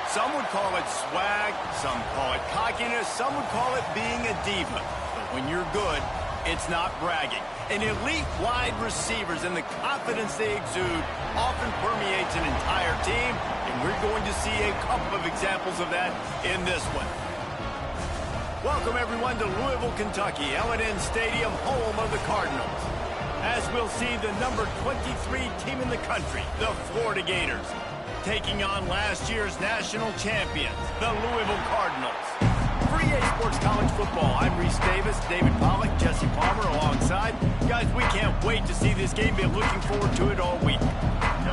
Some would call it swag, some call it cockiness, some would call it being a diva. But when you're good, it's not bragging. And elite wide receivers and the confidence they exude often permeates an entire team, and we're going to see a couple of examples of that in this one. Welcome, everyone, to Louisville, Kentucky, L&N Stadium, home of the Cardinals. As we'll see, the number 23 team in the country, the Florida Gators, taking on last year's national champions, the Louisville Cardinals. For EA Sports College Football, I'm Reese Davis, David Pollack, Jesse Palmer alongside. Guys, we can't wait to see this game. Been looking forward to it all week.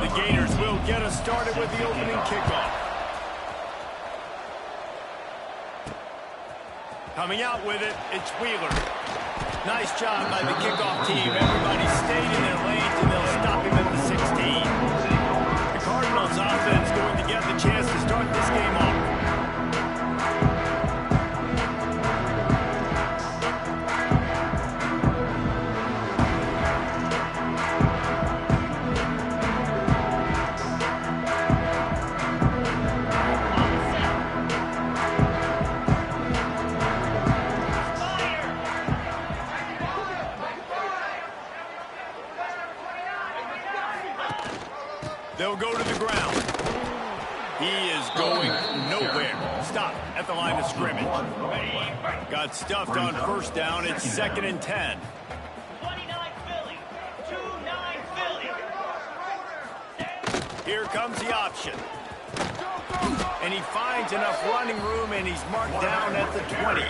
The Gators will get us started with the opening kickoff. Coming out with it, it's Wheeler. Nice job by the kickoff team. Everybody stayed in their lanes, and they'll stop him at the 16. The Cardinals offense going to get the chance to start this game off. They'll go to the ground. He is going nowhere. Stop at the line of scrimmage. Got stuffed on first down. It's 2nd and 10. 29 Philly. 2-9 Philly. Here comes the option. And he finds enough running room, and he's marked down at the 20.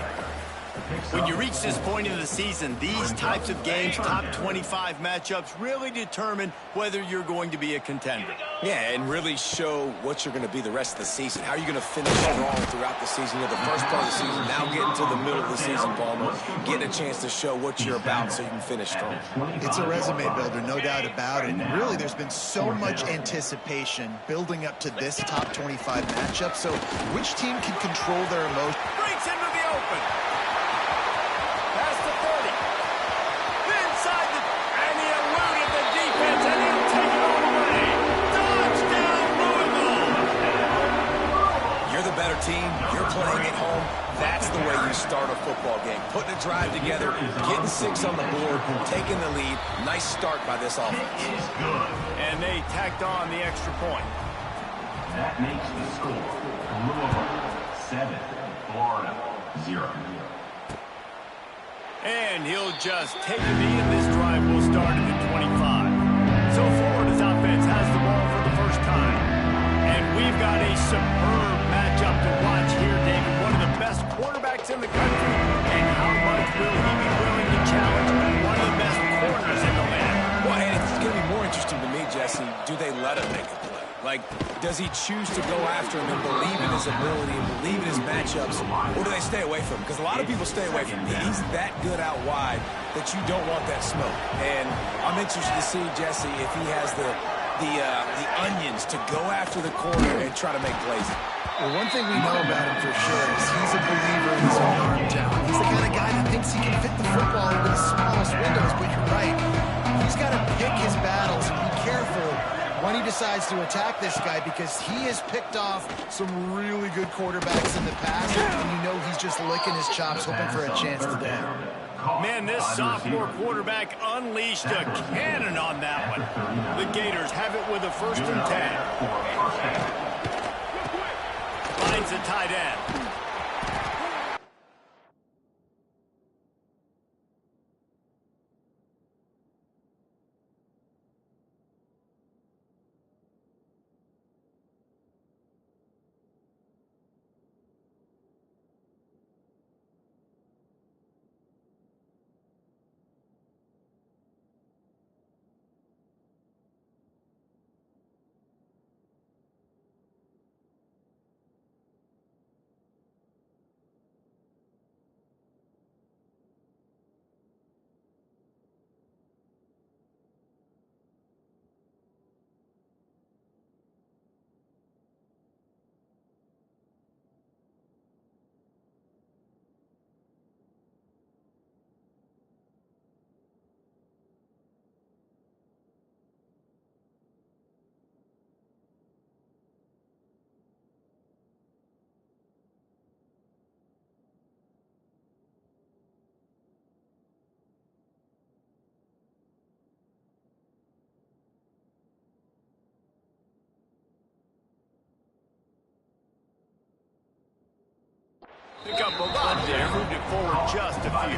When you reach this point in the season, these types of games, top 25 matchups, really determine whether you're going to be a contender. Yeah, and really show what you're going to be the rest of the season. How are you going to finish strong throughout the season? You're the first part of the season, now getting to the middle of the season, Palmer. Getting a chance to show what you're about so you can finish strong. It's a resume builder, no doubt about it. And really, there's been so much anticipation building up to this top 25 matchup. So which team can control their emotions? Breaks into the open. Past the 30. Inside the... And he eluded the defense, and he'll take it all the way. Touchdown, Louisville! You're the better team. You're playing at home. That's the way you start a football game. Putting a drive together, getting 6 on the board, taking the lead. Nice start by this offense. And they tacked on the extra point. That makes the score Louisville 7, Florida 0. And he'll just take a knee, and this drive will start at the 25. So Florida's offense has the ball for the first time. And we've got a superb matchup to watch here, David. One of the best quarterbacks in the country. And how much will he be willing to challenge one of the best corners in the land? Well, and it's going to be more interesting to me, Jesse, do they let him make a play? Like, does he choose to go after him and believe in his ability and believe in his matchups, or do they stay away from him? Because a lot of people stay away from him. He's that good out wide that you don't want that smoke. And I'm interested to see, Jesse, if he has the onions to go after the corner and try to make plays. Well, one thing we know about him for sure is he's a believer in his own arm talent. He's the kind of guy that thinks he can fit the football into the smallest windows, but you're right. He's got to pick his battles and be careful when he decides to attack this guy, because he has picked off some really good quarterbacks in the past, and you know he's just licking his chops, hoping for a chance today. Man, this sophomore quarterback unleashed a cannon on that one. The Gators have it with a 1st and 10. Finds a tight end. Pick up a lot there, moved it forward just a few.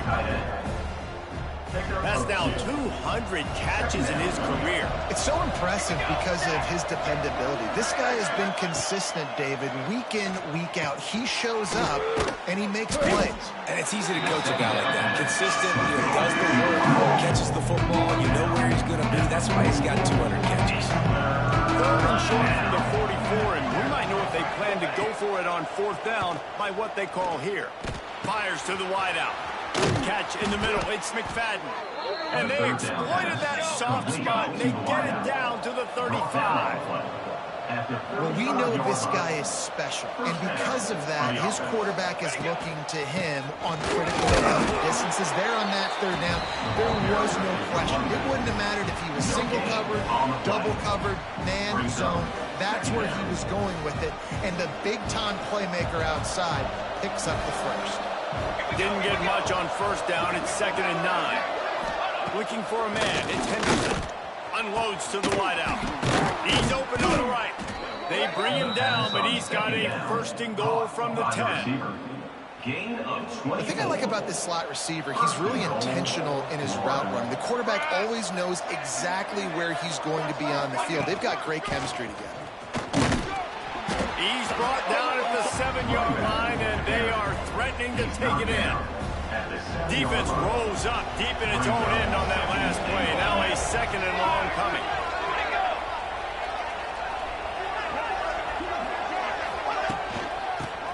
That's now 200 catches in his career. It's so impressive because of his dependability. This guy has been consistent, David, week in, week out. He shows up, and he makes plays. And it's easy to coach a guy like that. Consistent, does the work, catches the football, you know where he's going to be. That's why he's got 200 catches. Third and short from the 44, and we might know if they plan to go for it on fourth down by what they call here. Fires to the wideout. Catch in the middle. It's McFadden. And they exploited that soft spot, and they get it down to the 35. Well, we know this guy is special, and because of that, his quarterback is looking to him on critical distances. There on that third down, there was no question. It wouldn't have mattered if he was single covered, double covered, man, zone. That's where he was going with it, and the big-time playmaker outside picks up the first. Didn't get much on first down. It's 2nd and 9. Looking for a man. It's Henderson. Unloads to the wideout. He's open on the right. They bring him down, but he's got a 1st and goal from the 10. The thing I like about this slot receiver, he's really intentional in his route run. The quarterback always knows exactly where he's going to be on the field. They've got great chemistry together. He's brought down at the 7-yard line, and they are threatening to take it in. Defense rolls up deep in its own end on that last play. Now a 2nd and long coming.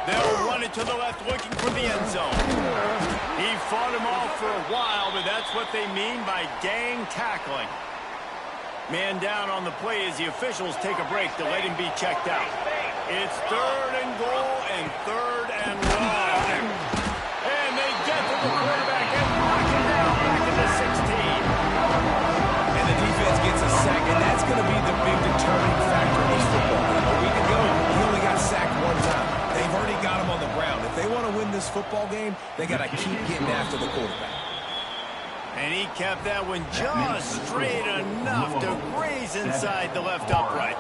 They'll run it to the left, looking for the end zone. He fought him off for a while, but that's what they mean by gang tackling. Man down on the play as the officials take a break to let him be checked out. It's 3rd and goal and 3rd and long. And they get to the quarterback and knock him down back in the 16. And the defense gets a sack, and that's going to be the big determining factor in this football game. A week ago, he only got sacked 1 time. They've already got him on the ground. If they want to win this football game, they got to keep getting after the quarterback. And he kept that one just straight enough to graze inside the left upright.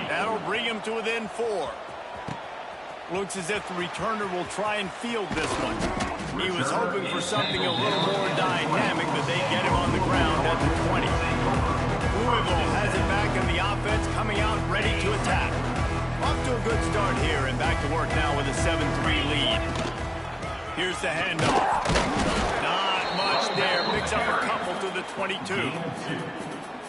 That'll bring him to within 4. Looks as if the returner will try and field this one. He was hoping for something a little more dynamic, but they get him on the ground at the 20. Louisville has it back in the offense, coming out ready to attack. Off to a good start here, and back to work now with a 7-3 lead. Here's the handoff. Not much there. Picks up a couple to the 22.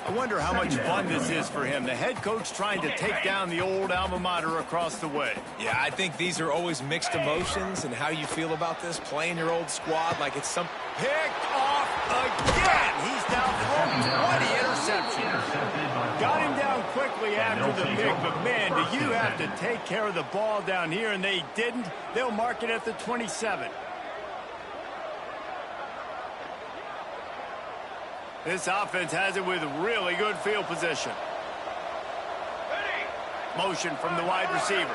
I wonder how much fun this is for him. The head coach trying to take down the old alma mater across the way. Yeah, I think these are always mixed emotions, and how you feel about this, playing your old squad like it's some... Picked off again. He's now thrown 20 interceptions. Got him down quickly after the pick, but man, do you have to take care of the ball down here, and they didn't. They'll mark it at the 27. This offense has it with really good field position. Motion from the wide receiver.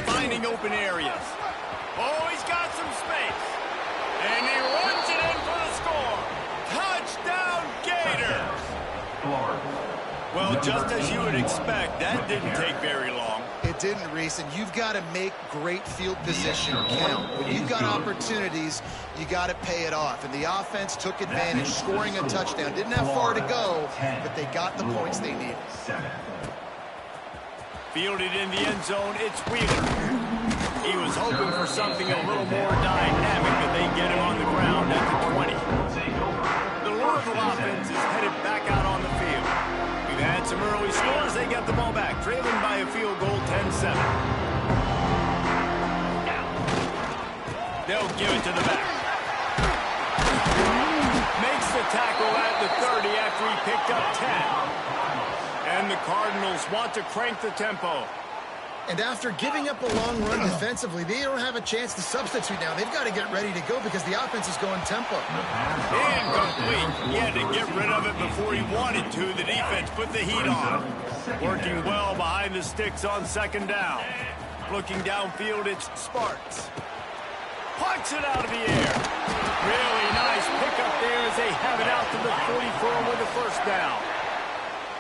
Finding open areas. Oh, he's got some space. And he runs it in for the score. Touchdown, Gators. Well, just as you would expect, that didn't take very long. It didn't, Reese, and you've got to make great field position count. When you've got opportunities, you got to pay it off. And the offense took advantage, scoring a touchdown. Didn't have far to go, but they got the points they needed. Fielded in the end zone, it's Wheeler. He was hoping for something a little more dynamic, but they get him on the ground at the 20. The Louisville offense is headed back out on the field. We've had some early scores. They get the ball back, trailing by a field goal, 10-7. They'll give it to the back. Makes the tackle at the 30 after he picked up 10. And the Cardinals want to crank the tempo. And after giving up a long run defensively, they don't have a chance to substitute now. They've got to get ready to go because the offense is going tempo. Incomplete. He had to get rid of it before he wanted to. The defense put the heat on. Working well behind the sticks on 2nd down. Looking downfield, it's Sparks. Punts it out of the air. Really nice pickup there as they have it out to the 44 with the 1st down.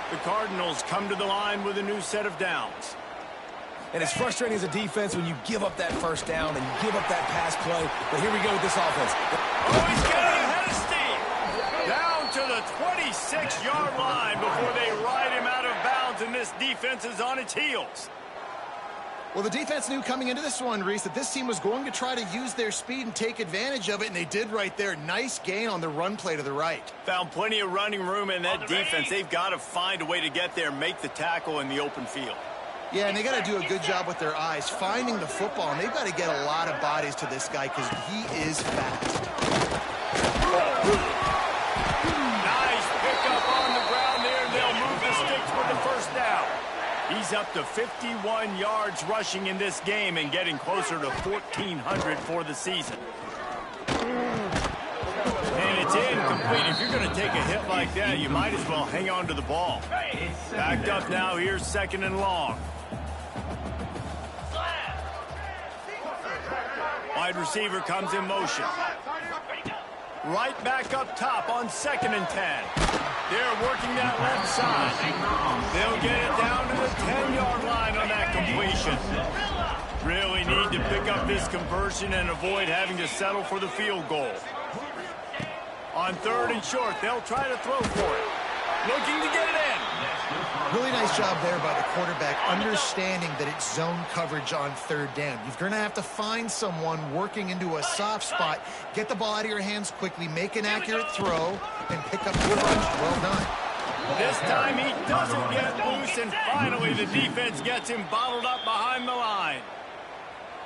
The Cardinals come to the line with a new set of downs. And it's frustrating as a defense when you give up that first down and you give up that pass play. But here we go with this offense. Oh, he's getting ahead of steam. Down to the 26-yard line before they ride him out of bounds, and this defense is on its heels. Well, the defense knew coming into this one, Reese, that this team was going to try to use their speed and take advantage of it, and they did right there. Nice gain on the run play to the right. Found plenty of running room in that defense. They've got to find a way to get there, make the tackle in the open field. Yeah, and they got to do a good job with their eyes, finding the football, and they've got to get a lot of bodies to this guy because he is fast. Nice pickup on the ground there, and they'll move the sticks with the first down. He's up to 51 yards rushing in this game and getting closer to 1,400 for the season. And it's incomplete. If you're going to take a hit like that, you might as well hang on to the ball. Backed up now. Here's 2nd and long. Wide receiver comes in motion. Right back up top on 2nd and 10. They're working that left side. They'll get it down to the 10-yard line on that completion. Really need to pick up this conversion and avoid having to settle for the field goal. On 3rd and short, they'll try to throw for it. Looking to get it in. Really nice job there by the quarterback, understanding that it's zone coverage on 3rd down. You're going to have to find someone working into a soft spot, get the ball out of your hands quickly, make an accurate throw, and pick up the punch. Well done. This time he doesn't get loose, and finally the defense gets him bottled up behind the line.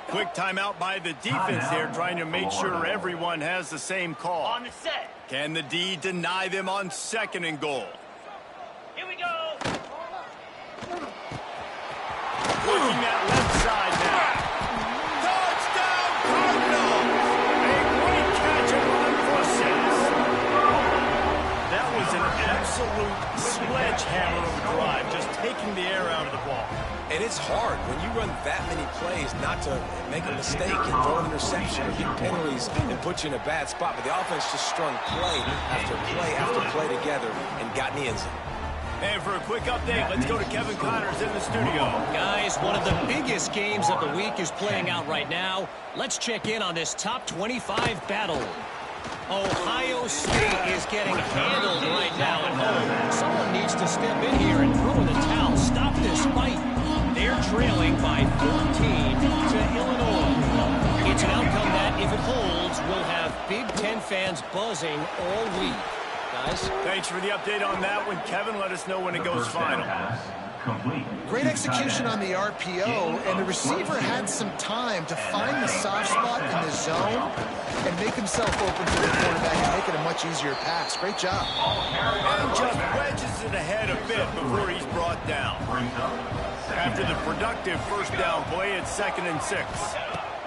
Quick timeout by the defense there, trying to make sure everyone has the same call. On the set. Can the D deny them on 2nd and goal? Here we go. Looking at left side now. Touchdown, Cardinals! A great catch and run for 6. That was an absolute sledgehammer of a drive, just taking the air out of the ball. And it's hard when you run that many plays not to make a mistake and throw an interception or get penalties and put you in a bad spot. But the offense just strung play after play after play together and got in the end zone. And for a quick update, let's go to Kevin Connors in the studio. Guys, one of the biggest games of the week is playing out right now. Let's check in on this top 25 battle. Ohio State is getting handled right now at home. Someone needs to step in here and throw in the towel. Stop this fight. They're trailing by 14 to Illinois. It's an outcome that, if it holds, will have Big Ten fans buzzing all week. Guys? Thanks for the update on that one. Kevin, let us know when it goes final. Great execution on the RPO, and the receiver had some time to find the soft spot in the zone and make himself open for the quarterback and make it a much easier pass. Great job. And just wedges it ahead a bit before he's brought down. After the productive first down play, it's 2nd and 6.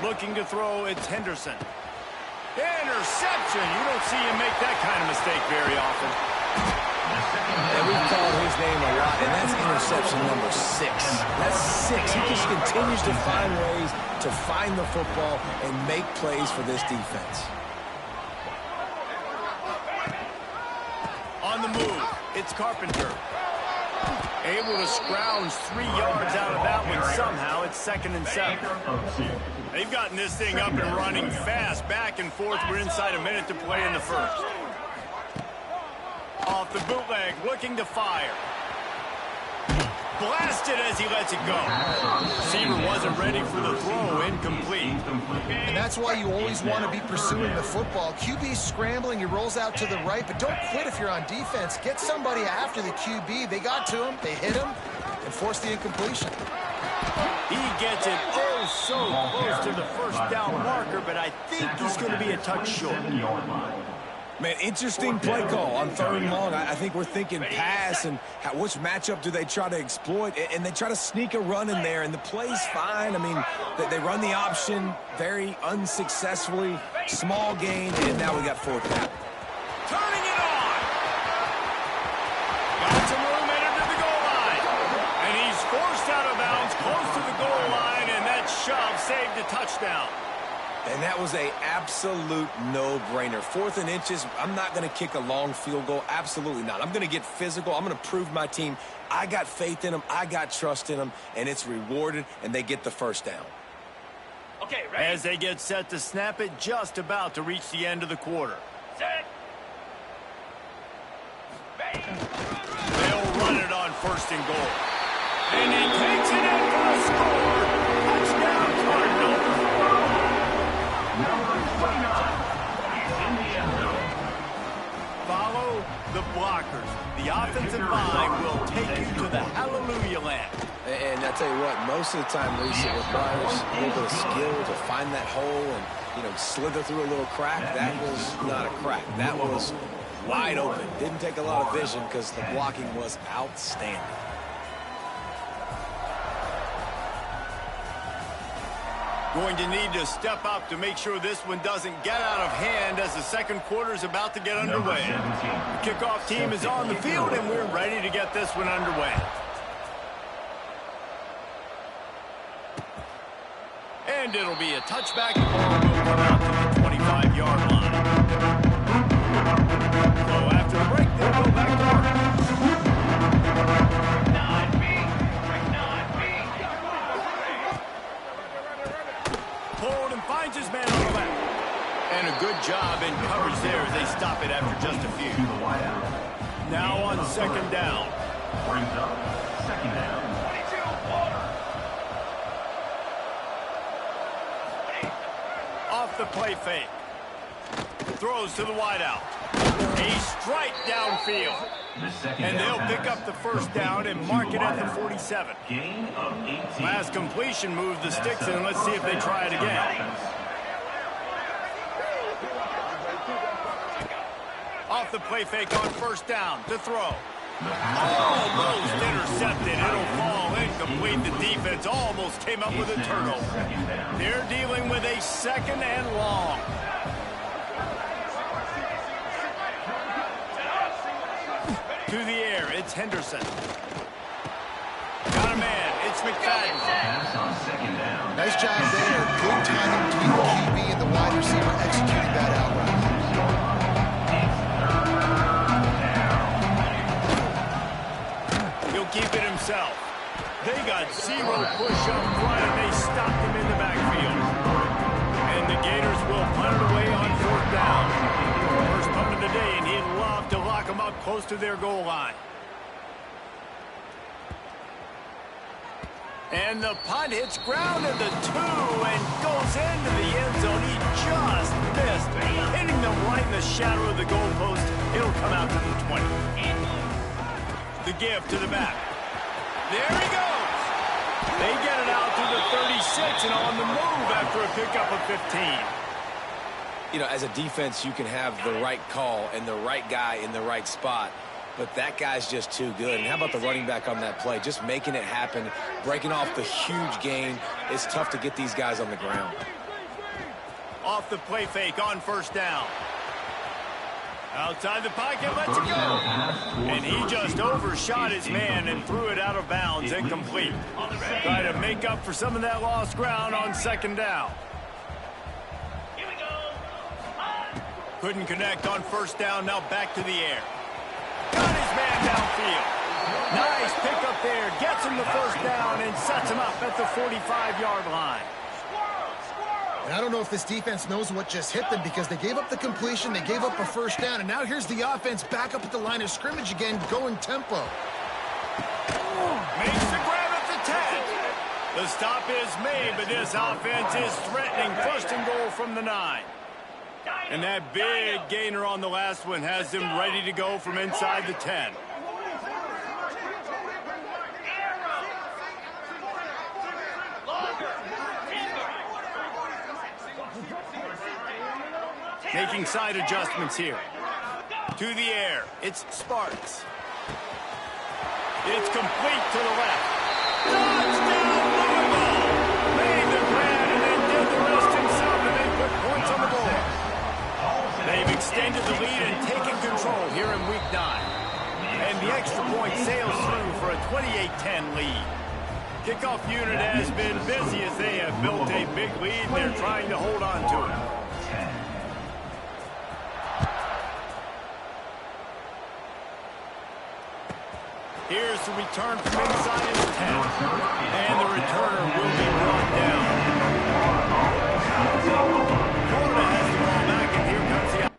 Looking to throw, it's Henderson. Interception! You don't see him make that kind of mistake very often. And we've called his name a lot, and that's interception number 6. That's 6. He just continues to find ways to find the football and make plays for this defense. On the move, it's Carpenter. Able to scrounge 3 yards out of that one somehow. It's 2nd and 7. They've gotten this thing up and running fast, back and forth. We're inside a minute to play in the first. Off the bootleg, looking to fire. Blasted as he lets it go. Receiver wasn't ready for the throw, incomplete. And that's why you always want to be pursuing the football. QB's scrambling, he rolls out to the right, but don't quit if you're on defense. Get somebody after the QB. They got to him, they hit him, and forced the incompletion. He gets it oh so close to the first down marker, but I think he's going to be a touch short. Man, interesting play call on 3rd and long. I think we're thinking pass and which matchup do they try to exploit, and they try to sneak a run in there, and the play's fine. I mean, they run the option very unsuccessfully, small gain, and now we got 4th down. Turning it on! Got some room headed to the goal line, and he's forced out of bounds close to the goal line, and that shove saved a touchdown. And that was a absolute no-brainer. 4th and inches, I'm not going to kick a long field goal. Absolutely not. I'm going to get physical. I'm going to prove my team I got faith in them, I got trust in them, and it's rewarded, and they get the first down. Okay, ready? As they get set to snap it, just about to reach the end of the quarter. Set. They'll run it on 1st and goal. And he takes it in for the score. Touchdown, Cardinals. Number 29 is in the end zone. Follow the blockers. The offensive line will take you to the hallelujah land. And I tell you what, most of the time, Lisa, it requires a little bit of skill to find that hole and, slither through a little crack. That was not a crack. That was wide open. Didn't take a lot of vision because the blocking was outstanding. Going to need to step up to make sure this one doesn't get out of hand as the second quarter is about to get underway. The kickoff team is on the field, and we're ready to get this one underway. And it'll be a touchback. The ball will come out to the 25-yard line. So after the break, they'll go back to work. Pulled and finds his man on the left. And a good job in coverage there as they stop it after just a few. Now on 2nd down. Brings up 2nd down. Off the play fake. Throws to the wideout. A strike downfield. And they'll pick up the first down and mark it at the 47. Gain of 18. Last completion moved the sticks in. Let's see if they try it again. Off the play fake on 1st down to throw. Almost intercepted. It'll fall incomplete. The defense almost came up with a turnover. They're dealing with a 2nd and long. To the air, it's Henderson. Got a man, it's McFadden. Pass on 2nd down. Nice job there. Good timing between the QB and the wide receiver executing that out route. He'll keep it himself. They got 0 push up front, and they stopped him in the backfield. And the Gators will punt it away on 4th down. First punt of the day, and he'd love to lock them up close to their goal line. And the punt hits ground at the 2 and goes into the end zone. He just missed, hitting them right in the shadow of the goalpost. It'll come out to the 20. The give to the back. There he goes. They get it out to the 36 and on the move after a pickup of 15. As a defense, you can have the right call and the right guy in the right spot, but that guy's just too good. And how about the running back on that play? Just making it happen, breaking off the huge gain. It's tough to get these guys on the ground. Off the play fake on 1st down. Outside the pocket, lets it go. And he just overshot his man and threw it out of bounds, incomplete. Try to make up for some of that lost ground on 2nd down. Here we go. Couldn't connect on 1st down, now back to the air. Got his man downfield. Nice pickup there, gets him the 1st down and sets him up at the 45-yard line. And I don't know if this defense knows what just hit them because they gave up the completion, they gave up a 1st down, and now here's the offense back up at the line of scrimmage again, going tempo. Makes the grab at the 10. The stop is made, but this offense is threatening 1st and goal from the 9. And that big gainer on the last one has them ready to go from inside the 10. Making side adjustments here. To the air, it's Sparks. It's complete to the left. Touchdown, Louisville! Made the grab and then did the rest himself, and they put points on the board. They've extended the lead and taken control here in Week 9. And the extra point sails through for a 28-10 lead. Kickoff unit has been busy as they have built a big lead. They're trying to hold on to it. Here's the return from inside his 10. And the returner will be brought down. Florida has the ball back, and here comes the...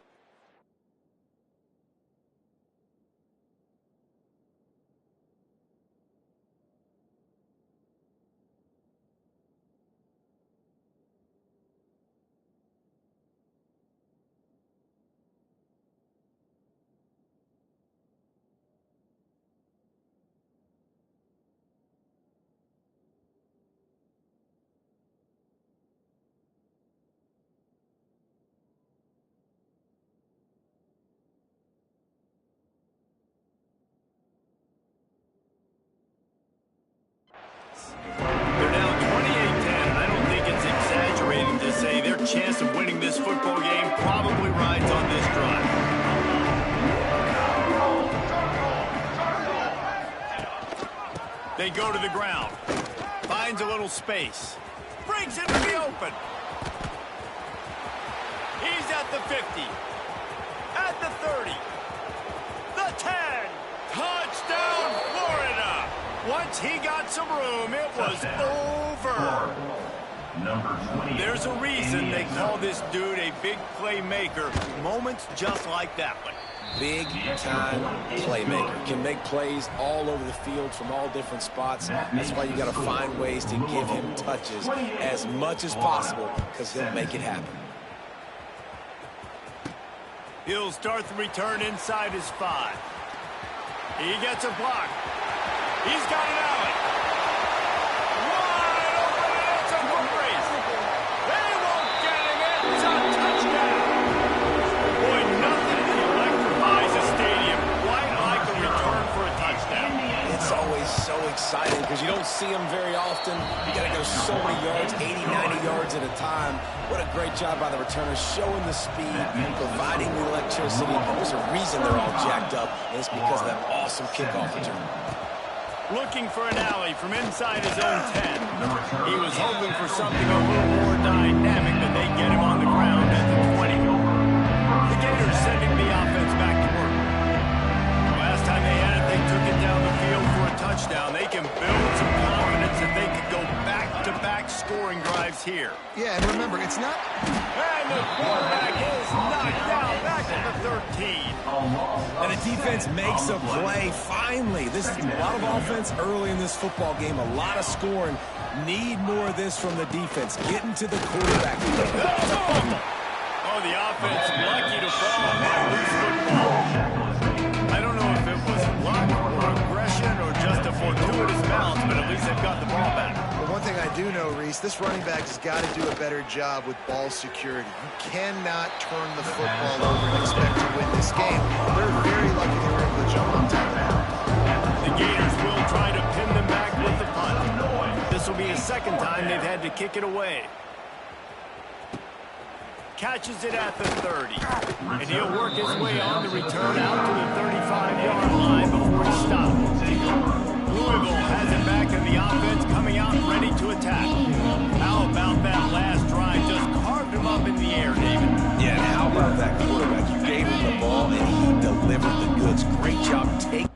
They're down 28-10, and I don't think it's exaggerating to say their chance of winning this football game probably rides on this drive. They go to the ground. Finds a little space. Brings it to the open. He's at the 50. At the 30. The 10. Touchdown, Florida. Once he got some room, it was over. There's a reason they call this dude a big playmaker. Moments just like that one. Big-time playmaker. Can make plays all over the field from all different spots. That's why you got to find ways to give him touches as much as possible, because he'll make it happen. He'll start the return inside his 5. He gets a block. He's got an alley. Wide open, and it's a foot race. They won't get him. It's a touchdown. Boy, nothing electrifies a stadium quite like a return for a touchdown. It's always so exciting because you don't see them very often. You got to go so many yards, 80, 90 yards at a time. What a great job by the returner, showing the speed, providing the electricity. There's a reason they're all jacked up, and it's because of that awesome kickoff return. Looking for an alley from inside his own 10. He was hoping for something a little more dynamic, but they get him on the ground at the 20. The Gators sending the offense back to work. Last time they had it, they took it down the field for a touchdown. They can build some confidence that they could go back-to-back scoring drives here. Yeah, and remember, it's not... And the quarterback is knocked down back at the 13. And the defense makes a play, finally. This is a lot of offense early in this football game, a lot of scoring. Need more of this from the defense. Getting to the quarterback. That's a fumble. Oh, the offense lucky to fall on that loose football. I don't know if it was luck or aggression or just a fortuitous bounce, but at least they've got the ball back. But one thing I do know, Reese, this running back has got to do a better job with ball security. You cannot turn the football over and expect to win this game. They're very lucky they were able to jump on top of that. The Gators will try to pin them back with the punt. This will be the second time they've had to kick it away. Catches it at the 30. And he'll work his way on the return out to the 35-yard line before he stops. Louisville has it back in the offense, coming out ready to attack. How about that last drive? Just carved him up in the air, David. Yeah, and how about that quarterback? You gave him the ball, and he delivered the goods. Great job taking.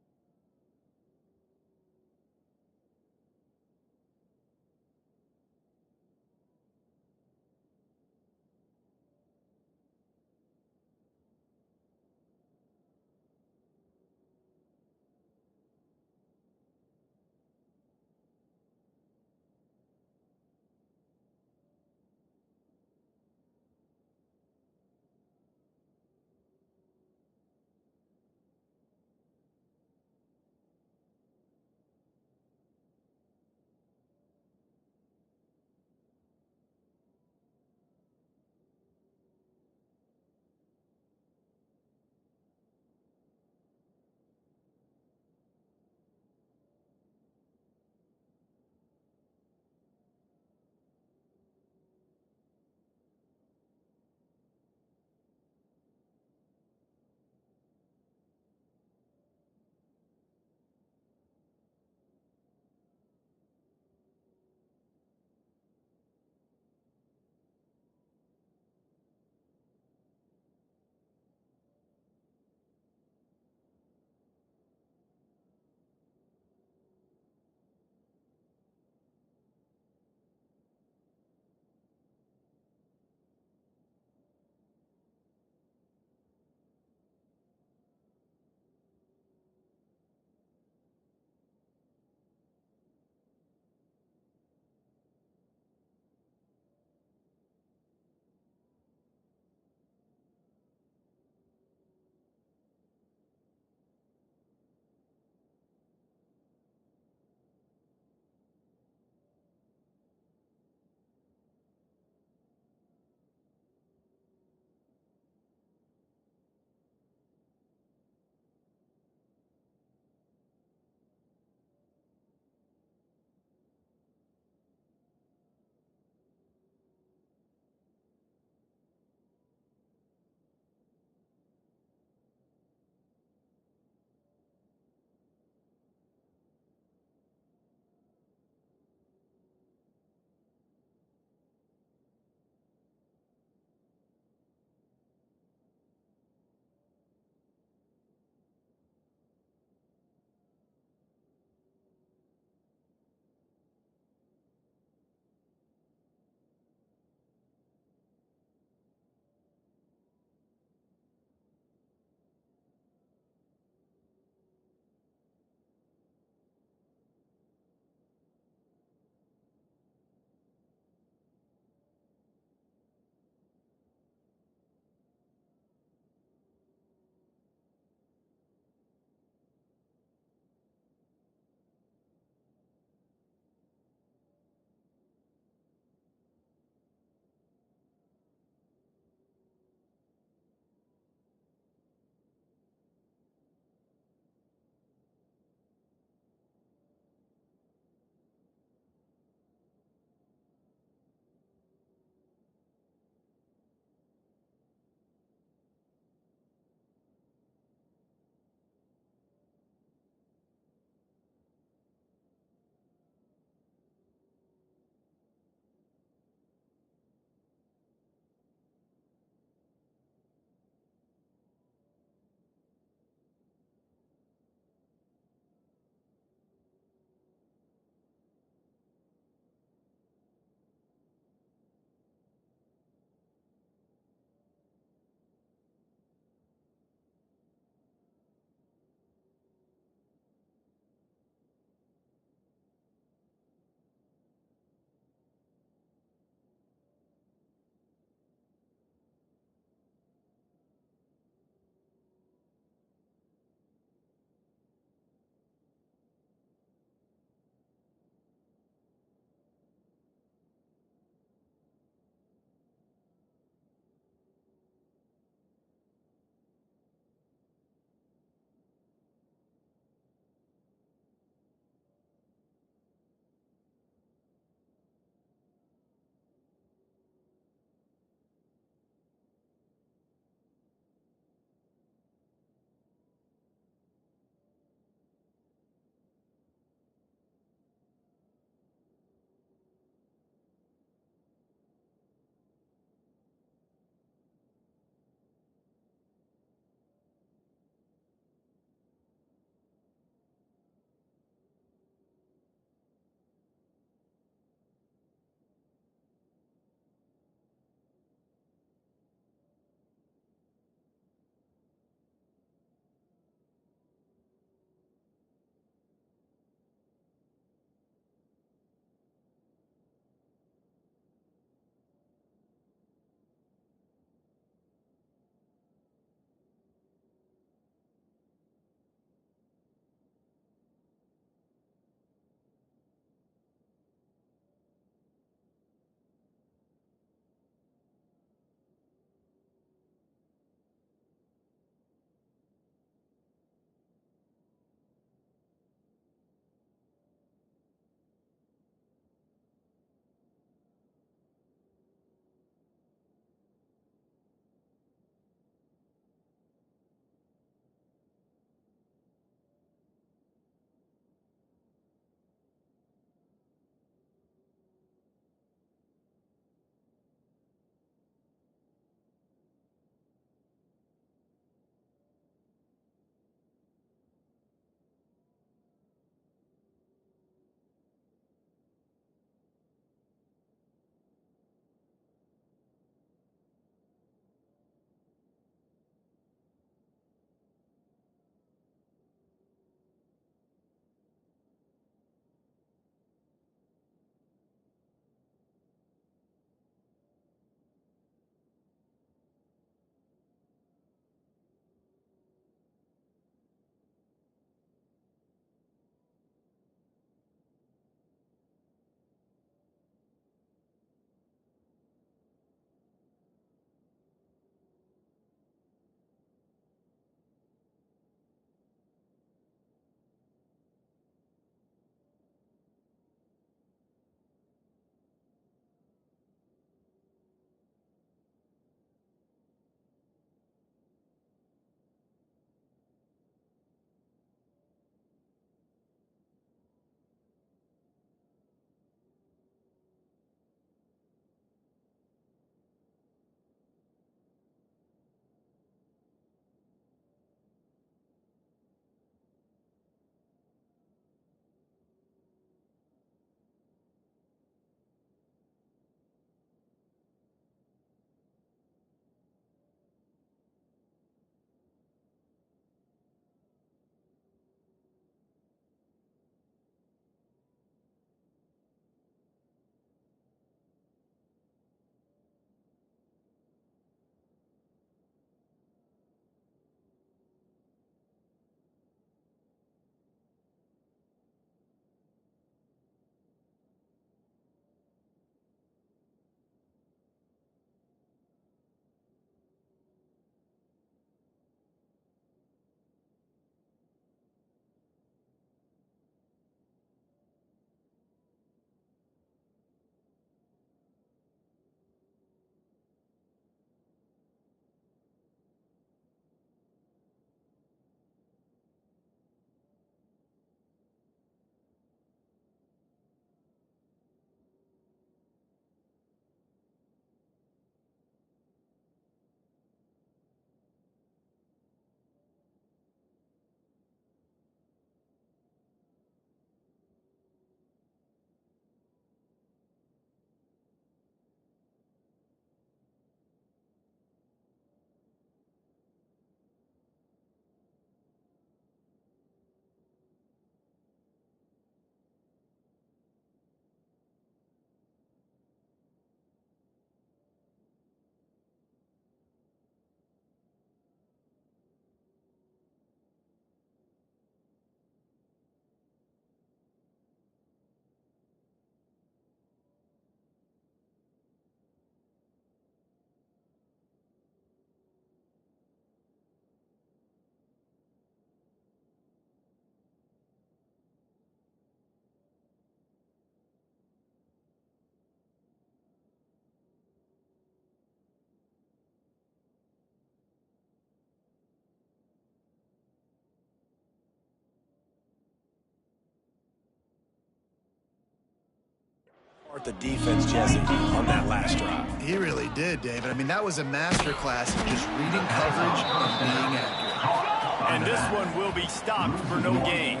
The defense, Jesse, on that last drive. He really did, David. I mean, that was a masterclass of just reading coverage and being accurate. And this one will be stopped for no gain.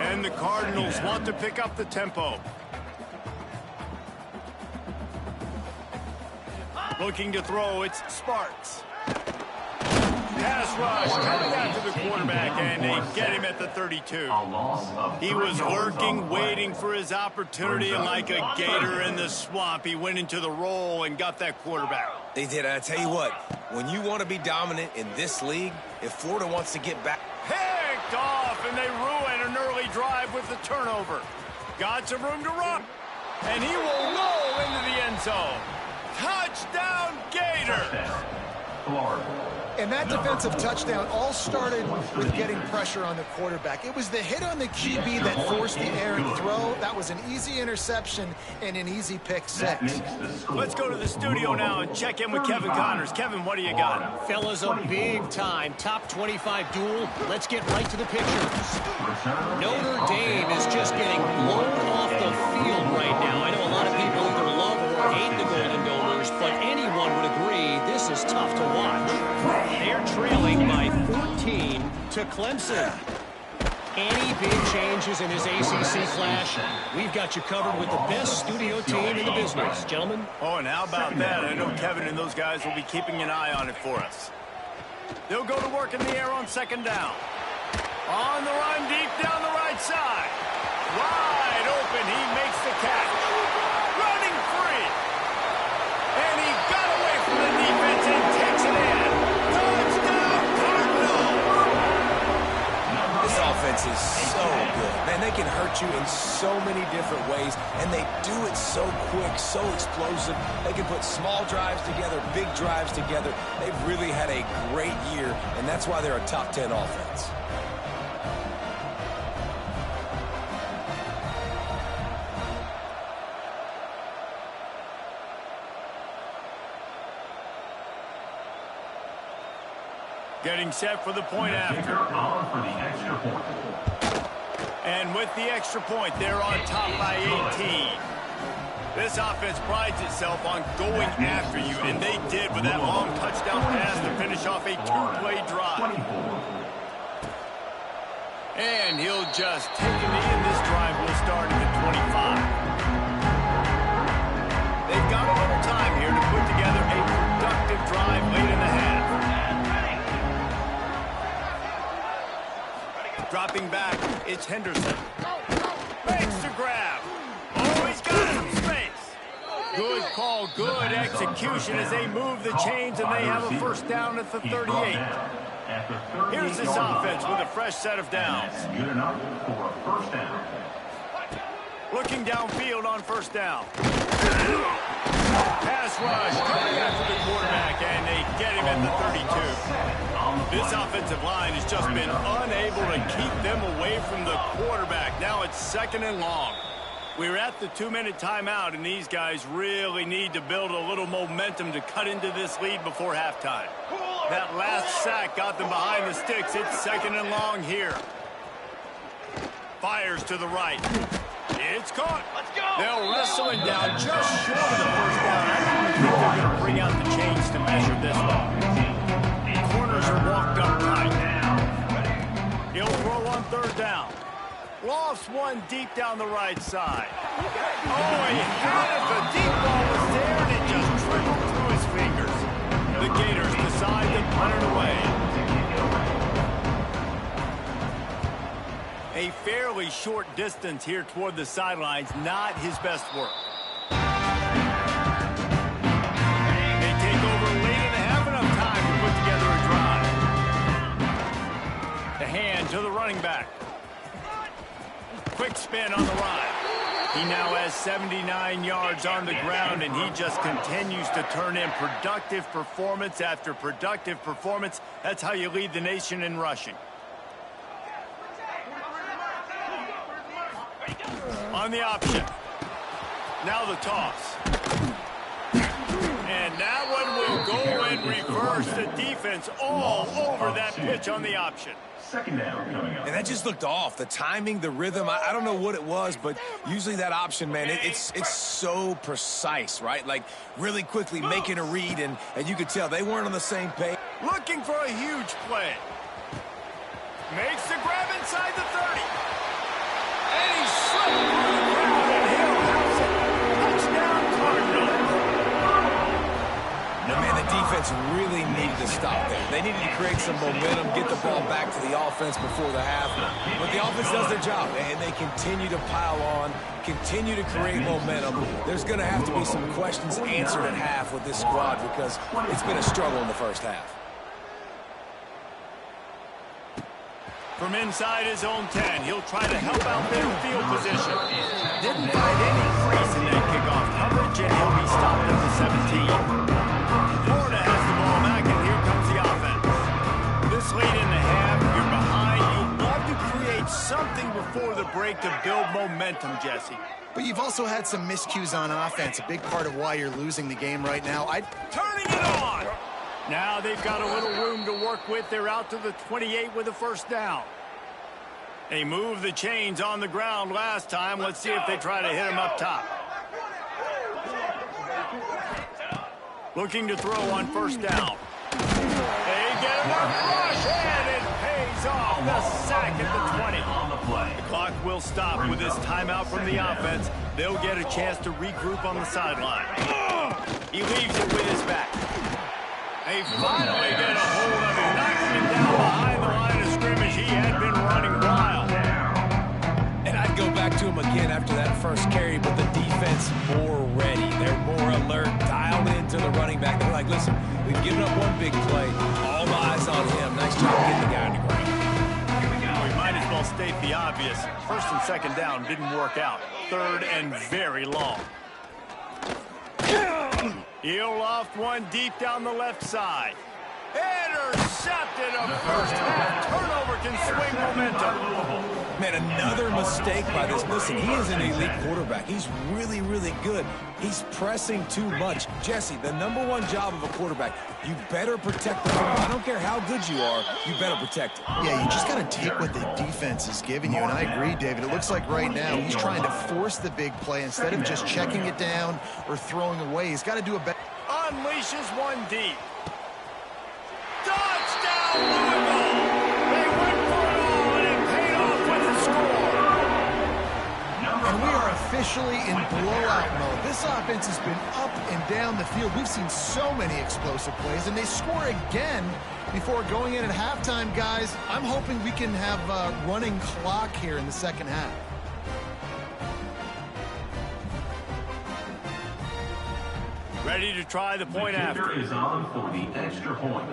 And the Cardinals want to pick up the tempo. Looking to throw, it's Sparks. Pass rush coming after the quarterback, and they get him at the 32. He was lurking, waiting for his opportunity, and like a gator in the swamp, he went into the roll and got that quarterback. They did. I tell you what, when you want to be dominant in this league, if Florida wants to get back... Picked off, and they ruin an early drive with the turnover. Got some room to run, and he will roll into the end zone. Touchdown, Gator! Florida. And that defensive touchdown all started with getting pressure on the quarterback. It was the hit on the QB that forced the errant throw. That was an easy interception and an easy pick six. Let's go to the studio now and check in with Kevin Connors. Kevin, what do you got? Fellas, a big-time top 25 duel. Let's get right to the pictures. Notre Dame is just getting blown off the field right now. I know a lot of people either love or hate the Golden Gophers, but anyone would agree this is tough to watch. They're trailing by 14 to Clemson. Any big changes in this ACC clash, we've got you covered with the best studio team in the business. Gentlemen? Oh, and how about that? I know Kevin and those guys will be keeping an eye on it for us. They'll go to work in the air on second down. On the run, deep down the right side. Wide open, he makes the catch. Running free. And he got away from the defense and takes it in. Touchdown, Cardinals! This offense is so good. Man, they can hurt you in so many different ways, and they do it so quick, so explosive. They can put small drives together, big drives together. They've really had a great year, and that's why they're a top 10 offense. Getting set for the point after. And with the extra point, they're on top by 18. This offense prides itself on going after you, and they did with that long touchdown pass to finish off a two-play drive. And he'll just take a knee, and this drive will start at the 25. They've got a little time here to put together a productive drive late in the half. Dropping back, it's Henderson. Makes the grab. Oh, he's got some space. Good call, good execution as they move the chains, and they have a first down at the 38. Here's this offense with a fresh set of downs. Good enough for a first down. Looking downfield on first down. Pass rush coming after the quarterback, and they get him at the 32. This offensive line has just been unable to keep them away from the quarterback. Now it's second and long. We're at the 2-minute timeout, and these guys really need to build a little momentum to cut into this lead before halftime. That last sack got them behind the sticks. It's second and long here. Fires to the right. It's caught. Let's go. They'll wrestle him down just short of the first down. I don't think they're going to bring out the chains to measure this one. Corners are walked up tight. He'll throw on third down. Lofts one deep down the right side. Oh, he had it. The deep ball was there, and it just trickled through his fingers. The Gators decide to punt it away. A fairly short distance here toward the sidelines, not his best work. They take over late in the half, enough time to put together a drive. The hand to the running back. Quick spin on the ride. He now has 79 yards on the ground, and he just continues to turn in productive performance after productive performance. That's how you lead the nation in rushing. On the option. Now the toss. And that one will go in reverse. The defense all over that pitch on the option. Second down coming up. And that just looked off. The timing, the rhythm, I don't know what it was, but usually that option, man, it's so precise, right? Like really quickly making a read, and you could tell they weren't on the same page. Looking for a huge play. Makes the grab inside the 30. And he's slipped through the ground, and he'll house it. Touchdown, Cardinals. No, man, the defense really needed to stop there. They needed to create some momentum, get the ball back to the offense before the half. But the offense does their job, and they continue to pile on, continue to create momentum. There's going to have to be some questions answered at half with this squad because it's been a struggle in the first half. From inside his own 10, he'll try to help out their field position. Didn't find any crease in that kickoff coverage, and he'll be stopped at the 17. Florida has the ball back, and here comes the offense. This late in the half, you're behind. You'd love to create something before the break to build momentum, Jesse. But you've also had some miscues on offense, a big part of why you're losing the game right now. Turning it on! Now they've got a little room to work with. They're out to the 28 with a first down. They moved the chains on the ground last time. Let's see if they try to hit him up top. Looking to throw on first down. They get him up rush, and it pays off. The sack at the 20. On the play. The clock will stop with this timeout from the offense. They'll get a chance to regroup on the sideline. He leaves it with his back. They finally get a hold of him, knocking him down behind the line of scrimmage. He had been running wild. And I'd go back to him again after that first carry, but the defense more ready. They're more alert, dialed into the running back. They're like, listen, we've given up one big play. All eyes on him. Nice job getting the guy on the ground. We might as well state the obvious. First and second down didn't work out. Third and very long. He'll loft one deep down the left side. Intercepted a first half. Turnover can swing momentum. Man, another mistake by this. Listen, he is an elite quarterback. He's really, really good. He's pressing too much. Jesse, the number one job of a quarterback, you better protect the ball. I don't care how good you are, you better protect it. Yeah, you just got to take what the defense is giving you, and I agree, David. It looks like right now he's trying to force the big play instead of just checking it down or throwing away. He's got to do a better. Unleashes one deep. Touchdown, Louisville! They went for it all, and it paid off with the score. And we are officially in blowout mode. This offense has been up and down the field. We've seen so many explosive plays, and they score again before going in at halftime, guys. I'm hoping we can have a running clock here in the second half. Ready to try the point after. Kicker is on for the extra point.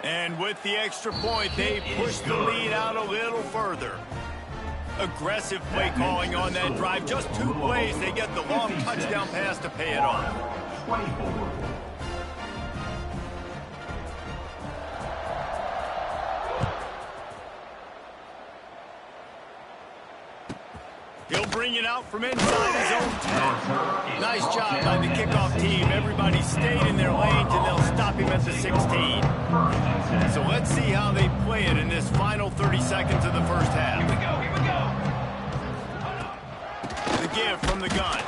And with the extra point, they push the lead out a little further. Aggressive play calling on that drive. Just 2 plays, they get the long touchdown pass to pay it off. 24. He'll bring it out from inside his own 10. Nice job by the kickoff team. Everybody stayed in their lanes, and they'll stop him at the 16. So let's see how they play it in this final 30 seconds of the first half. The give from the gun.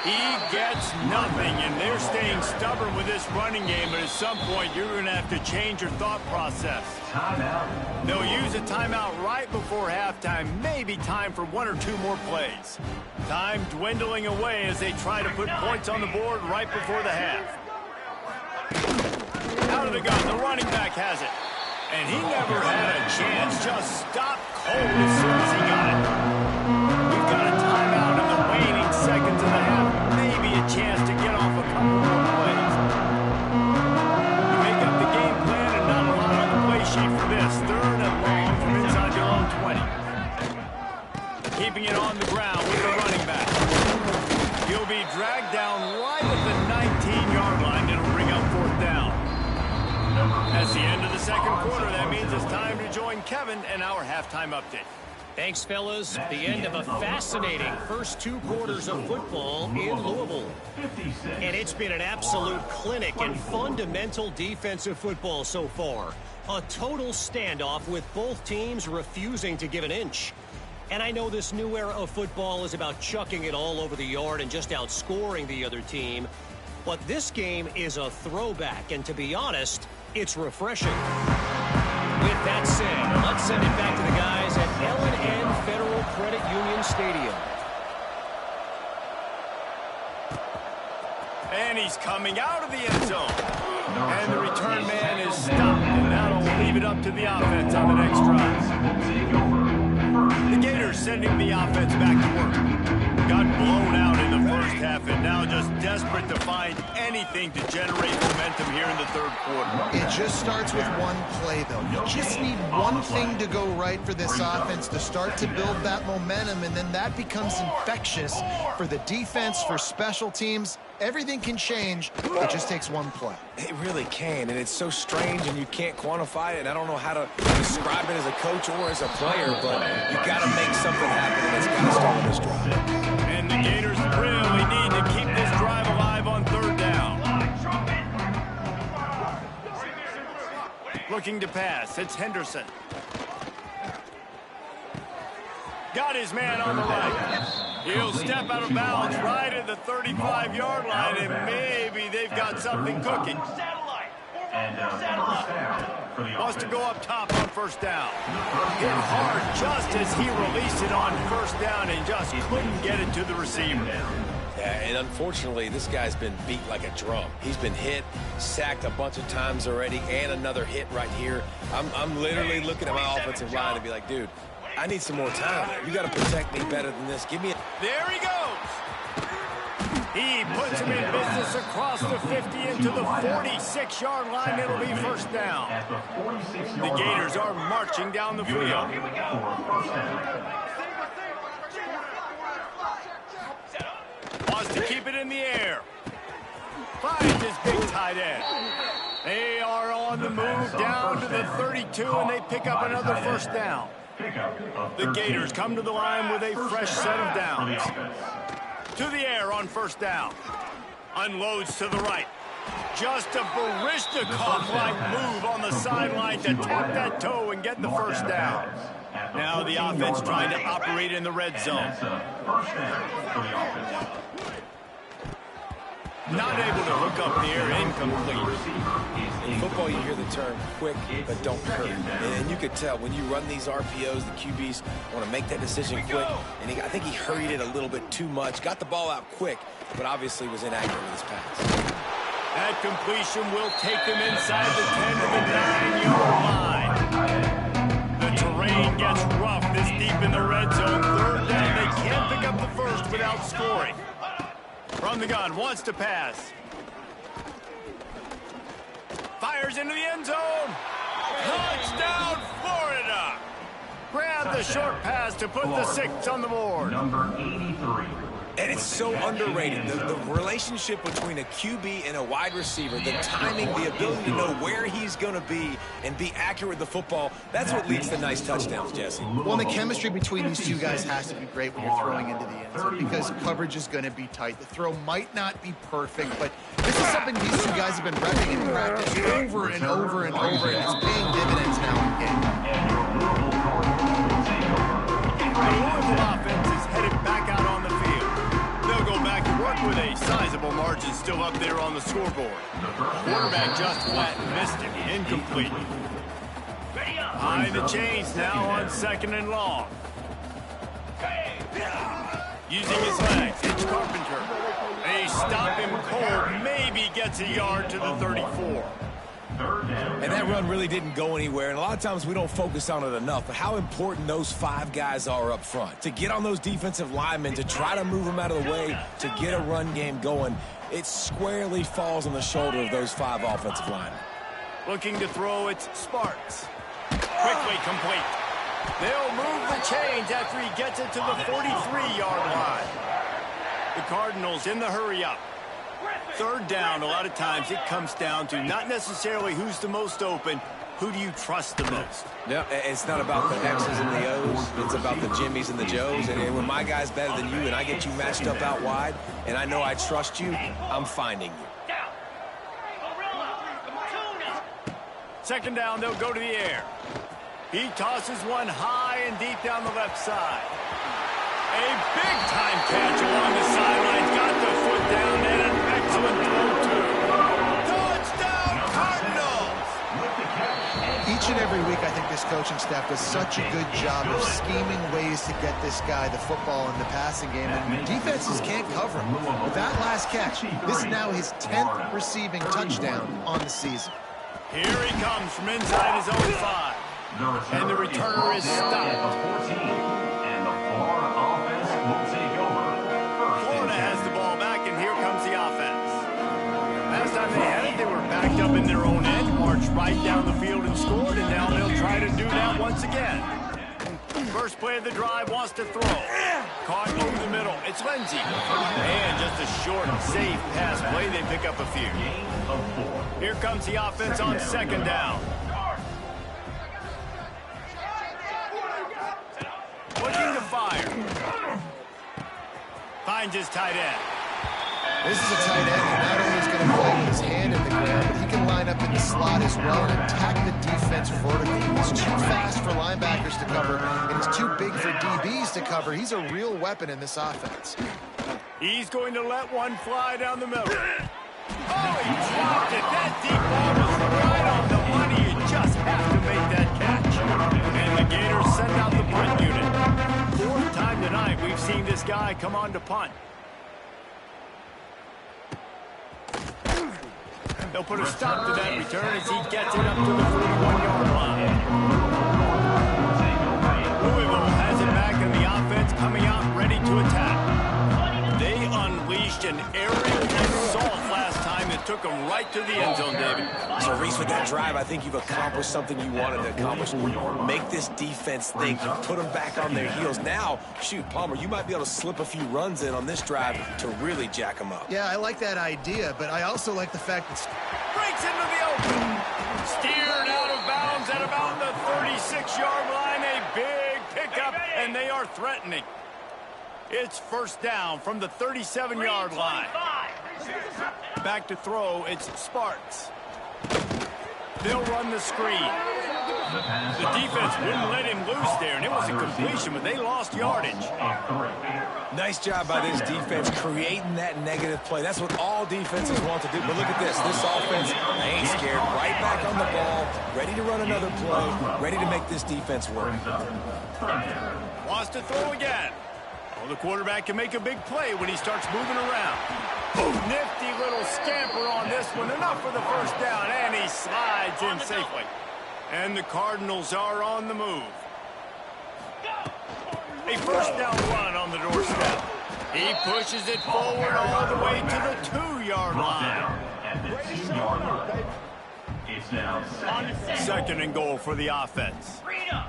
He gets nothing, and they're staying stubborn with this running game, but at some point you're going to have to change your thought process. Timeout. They'll use a timeout right before halftime, maybe time for 1 or 2 more plays. Time dwindling away as they try to put points on the board right before the half. Out of the gun, the running back has it. And he never had a chance, just stopped cold as soon as he got it. We've got a timeout in the waning seconds of the half, maybe a chance to get off a couple more plays. You make up the game plan and not a lot on the play sheet for this. Third and long from inside their own 20. Keeping it on the ground with the running back. He'll be dragged down right at the 19-yard line. It'll bring up 4th down. That's the end of the second quarter. That means it's time to join Kevin and our halftime update. Thanks, fellas. The end of a fascinating first 2 quarters of football in Louisville. And it's been an absolute clinic in fundamental defensive football so far. A total standoff with both teams refusing to give an inch. And I know this new era of football is about chucking it all over the yard and just outscoring the other team. But this game is a throwback, and to be honest, it's refreshing. With that said, let's send it back to the guys at L&N Federal Credit Union Stadium. And he's coming out of the end zone. And the return man is stopped, and that'll leave it up to the offense on the next drive. The Gators sending the offense back to work. Got blown out in the first half, and now just desperate to find anything to generate momentum here in the third quarter. It just starts with one play, though. You just need one thing to go right for this offense to start to build that momentum, and then that becomes infectious for the defense, for special teams. Everything can change. It just takes one play. It really can, and it's so strange, and you can't quantify it, and I don't know how to describe it as a coach or as a player, but you got to make something happen, and it's got to start with this drive. And the Gators really need to keep this drive alive on third down. Looking to pass, it's Henderson. Got his man on the right. He'll step out of bounds right at the 35-yard line, and maybe they've got something cooking. Wants to go up top on first down. Hit hard just as he released it on first down and just couldn't get it to the receiver. Yeah, and unfortunately, this guy's been beat like a drum. He's been hit, sacked a bunch of times already, and another hit right here. I'm literally looking at my offensive line and be like, dude, I need some more time. You got to protect me better than this. Give me a... There he goes. He puts him in business across the 50 into the 46-yard line. It'll be first down. The Gators are marching down the field. Wants to keep it in the air. Finds his big tight end. They are on the move down to the 32, and they pick up another first down. The Gators come to the line with a fresh set of downs. To the air on first down. Unloads to the right. Just a Barishnikov-like move on the sideline to tap that toe and get the first down. Now the offense trying to operate in the red zone. Not able to hook up the air, incomplete. In football, you hear the term quick, but don't hurt. And you could tell when you run these RPOs, the QBs want to make that decision quick. And I think he hurried it a little bit too much. Got the ball out quick, but obviously was inaccurate with his pass. That completion will take them inside the 10 to the 9-yard line. The terrain gets rough this deep in the red zone. Third down, they can't pick up the first without scoring. From the gun, wants to pass. Fires into the end zone. Touchdown, Florida. Grab the short pass to put the 6 on the board. Number 83. And it's so underrated. The relationship between a QB and a wide receiver, the timing, the ability to know where he's going to be and be accurate with the football, that's what leads to nice touchdowns, Jesse. Well, the chemistry between these two guys has to be great when you're throwing into the end zone because coverage is going to be tight. The throw might not be perfect, but this is something these two guys have been repping in practice over and over and over, and it's paying dividends now in game. The Louisville offense is headed back out on the field. They'll go back to work with a sizable margin still up there on the scoreboard. Quarterback just flat and missed it. Incomplete. Behind the chains now on 2nd and long. Using his legs, it's Carpenter. They stop him cold. Maybe gets a yard to the 34. And that run really didn't go anywhere, and a lot of times we don't focus on it enough, but how important those 5 guys are up front. To get on those defensive linemen, to try to move them out of the way, to get a run game going, it squarely falls on the shoulder of those 5 offensive linemen. Looking to throw, it's Sparks. Quickly complete. They'll move the chains after he gets it to the 43-yard line. The Cardinals in the hurry-up. Third down, a lot of times it comes down to not necessarily who's the most open, who do you trust the most? No, it's not about the X's and the O's. It's about the Jimmys and the Joes. And when my guy's better than you and I get you matched up out wide, and I know I trust you, I'm finding you. Down. Gorilla. Tuna. Second down, they'll go to the air. He tosses one high and deep down the left side. A big-time catch along the sidelines. Got the foot down and an excellent throw, too. Touchdown, Cardinals! Each and every week, I think this coaching staff does such a good job of scheming ways to get this guy the football in the passing game, and defenses can't cover him. With that last catch, this is now his 10th receiving touchdown on the season. Here he comes from inside his own 5. And the returner is stopped. And the Florida offense will take over. Florida has the ball back, and here comes the offense. Last time they had it, they were backed up in their own end, marched right down the field and scored, and now they'll try to do that once again. First play of the drive, wants to throw. Caught over the middle. It's Lindsey. And just a short, safe pass play. They pick up a few. Here comes the offense on second down. Looking to fire. Finds his tight end. This is a tight end who not only is going to play with his hand in the ground, but he can line up in the slot as well and attack the defense vertically. He's too fast for linebackers to cover, and he's too big for DBs to cover. He's a real weapon in this offense. He's going to let one fly down the middle. Oh, he dropped it. That deep ball was right on the money. You just have to make that catch. And the Gators send out the punt unit. 4th time tonight we've seen this guy come on to punt. They'll put a stop to that return as he gets it up to the 41-yard line. Louisville has it back in the offense, coming out ready to attack. They unleashed an aerial assault last time that took them right to the end zone, David. So, Reese, with that drive, I think you've accomplished something you wanted to accomplish. Make this defense think. You put them back on their heels. Now, shoot, Palmer, you might be able to slip a few runs in on this drive to really jack them up. Yeah, I like that idea, but I also like the fact that Breaks into the open. Steered out of bounds at about the 36-yard line. A big pickup, and they are threatening. It's first down from the 37-yard line. Back to throw, it's Sparks. They'll run the screen. The defense wouldn't let him loose there, and it was a completion, but they lost yardage. Nice job by this defense creating that negative play. That's what all defenses want to do. But look at this. This offense ain't scared. Right back on the ball, ready to run another play, ready to make this defense work. Wants to throw again. Oh, the quarterback can make a big play when he starts moving around. Nifty little scamper on this one. Enough for the first down, and he slides in safely. And the Cardinals are on the move. A first down run on the doorstep. He pushes it forward all the way to the 2-yard line. At the 2-yard line. It's now Second and goal for the offense. Rita.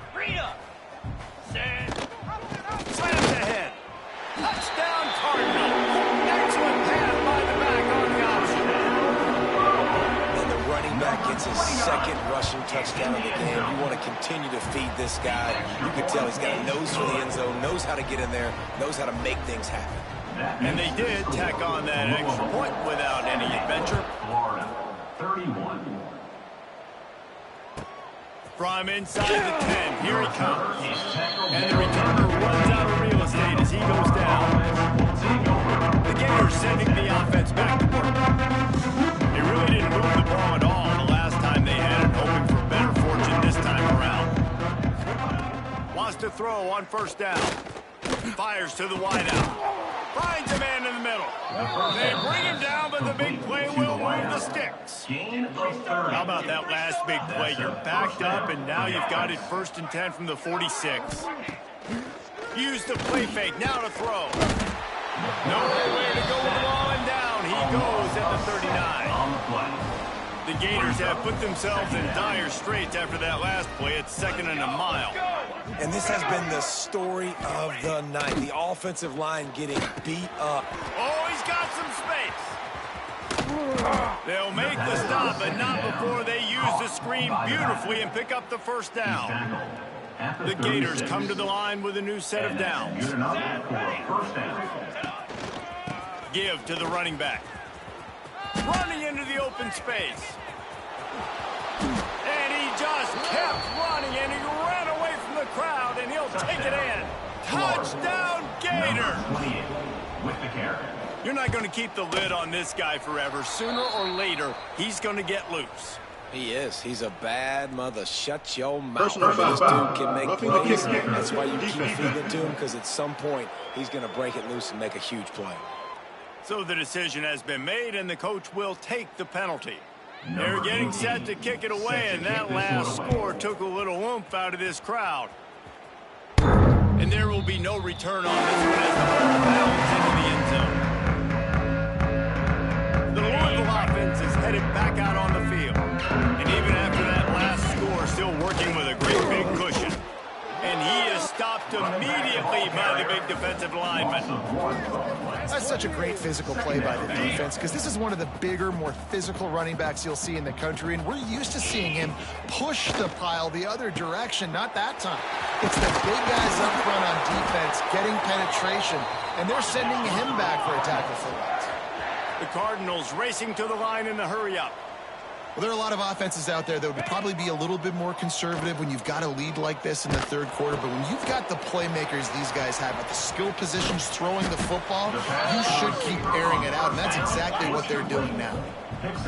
Set. Slams ahead. Touchdown Cardinals. Excellent pass by the back on the option. And the running back gets his second rushing touchdown of the game. You want to continue to feed this guy. You can tell he's got a nose for the end zone, knows how to get in there, knows how to make things happen. And they did tack on that extra point without any adventure. Florida 31. From inside the 10, here he comes. And the returner runs out of real estate as he goes down. The Gators sending the offense back to work. They really didn't move the ball at all the last time they had it, hoping for better fortune this time around. Wants to throw on first down. Fires to the wideout. Finds a man in the middle. They bring him down, but the big play will move the sticks. How about that last big play? You're backed up, and now you've got it 1st and 10 from the 46. Use the play fake. Now to throw. Nowhere to go with the ball, and down he goes at the 39. On the play. The Gators have put themselves in dire straits after that last play. It's 2nd and a mile. And this has been the story of the night. The offensive line getting beat up. Oh, he's got some space. They'll make the stop, but not before they use the screen beautifully and pick up the first down. The Gators come to the line with a new set of downs. Give to the running back. Running into the open space. And he just kept running, and he ran away from the crowd, and he'll take it in. Touchdown, Gators! With the carry. You're not going to keep the lid on this guy forever. Sooner or later, he's going to get loose. He is. He's a bad mother. Shut your mouth. Personal This foul. dude can make Roughing the plays. kicker. That's why you keep Defense. feeding it to him, because at some point, he's going to break it loose and make a huge play. So the decision has been made, and the coach will take the penalty. They're getting set to kick it away, and that last score took a little oomph out of this crowd. And there will be no return on this one as the ball bounds into the end zone. The Louisville offense is headed back out on the field. And even after that last score, still working with a great big cushion. And he is stopped immediately by the big defensive lineman. That's such a great physical play by the defense because this is one of the bigger, more physical running backs you'll see in the country, and we're used to seeing him push the pile the other direction. Not that time. It's the big guys up front on defense getting penetration, and they're sending him back for a tackle for loss. The Cardinals racing to the line in the hurry-up. Well, there are a lot of offenses out there that would probably be a little bit more conservative when you've got a lead like this in the third quarter. But when you've got the playmakers these guys have at the skill positions throwing the football, you should keep airing it out. And that's exactly what they're doing now.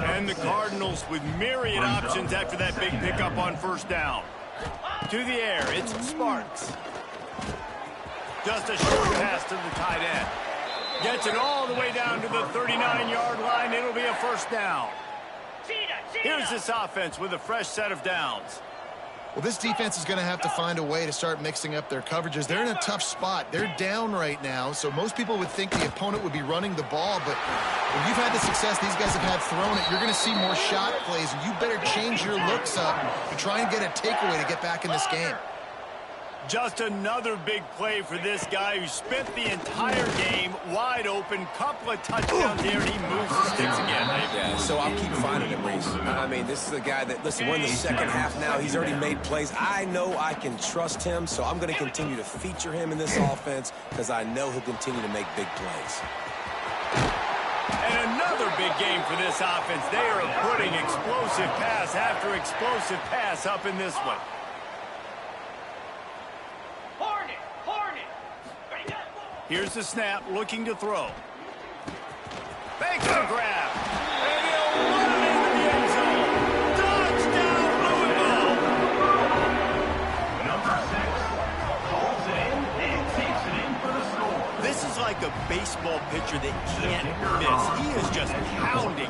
And the Cardinals with myriad options after that big pickup on first down. To the air, it's Sparks. Just a short pass to the tight end. Gets it all the way down to the 39-yard line. It'll be a first down. Here's this offense with a fresh set of downs. Well, this defense is going to have to find a way to start mixing up their coverages. They're in a tough spot. They're down right now, so most people would think the opponent would be running the ball, but when you've had the success these guys have had throwing it, you're going to see more shot plays, and you better change your looks up to try and get a takeaway to get back in this game. Just another big play for this guy who spent the entire game wide open. Couple of touchdowns here, and he moves the sticks again. Yeah, so I'll keep finding him, Reese. I mean, this is the guy that, listen, we're in the second half now. He's already made plays. I know I can trust him, so I'm going to continue to feature him in this offense because I know he'll continue to make big plays. And another big game for this offense. They are putting explosive pass after explosive pass up in this one. Here's the snap, looking to throw. Makes the grab. And he'll run it into the end zone. Touchdown, Louisville! Number 6 holds it in and takes it in for the score. This is like a baseball pitcher that can't miss. He is just pounding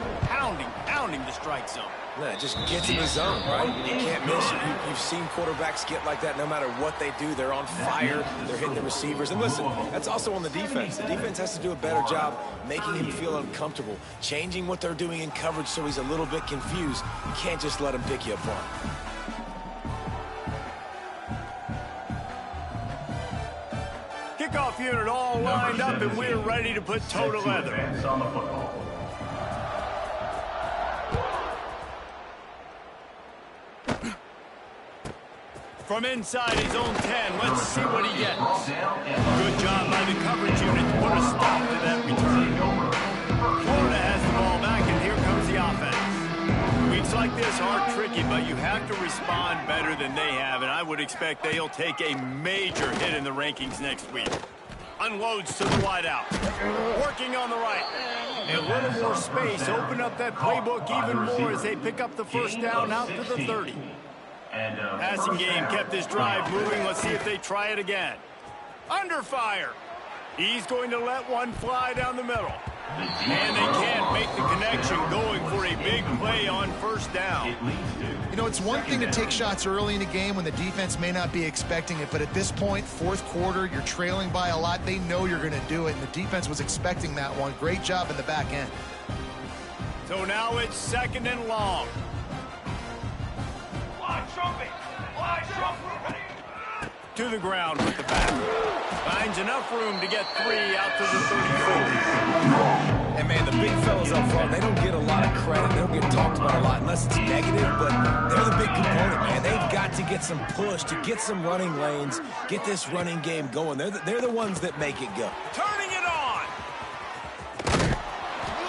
the strike zone. Yeah, just gets in the zone, right? You can't miss. You've seen quarterbacks get like that no matter what they do. They're on fire. They're hitting the receivers. And listen, that's also on the defense. The defense has to do a better job making him feel uncomfortable, changing what they're doing in coverage so he's a little bit confused. You can't just let him pick you apart. Kickoff unit all lined up, and we're ready to put toe to leather. On the football. From inside his own 10, let's see what he gets. Good job by the coverage unit to put a stop to that return. Florida has the ball back, and here comes the offense. Weeks like this are tricky, but you have to respond better than they have, and I would expect they'll take a major hit in the rankings next week. Unloads to the wideout. Working on the right. A little more space. Open up that playbook even more as they pick up the first down out to the 30. Passing game kept this drive moving. Let's see if they try it again. Under fire. He's going to let one fly down the middle. And they can't make the connection, going for a big play on first down. You know, it's one thing to take shots early in a game when the defense may not be expecting it, but at this point, fourth quarter, you're trailing by a lot. They know you're going to do it, and the defense was expecting that one. Great job in the back end. So now it's second and long. To the ground with the back. Finds enough room to get 3 out to the 34. And, man, the big fellas up front, they don't get a lot of credit. They don't get talked about a lot unless it's negative, but they're the big component, man. They've got to get some push, to get some running lanes, get this running game going. They're the ones that make it go. Turning it on.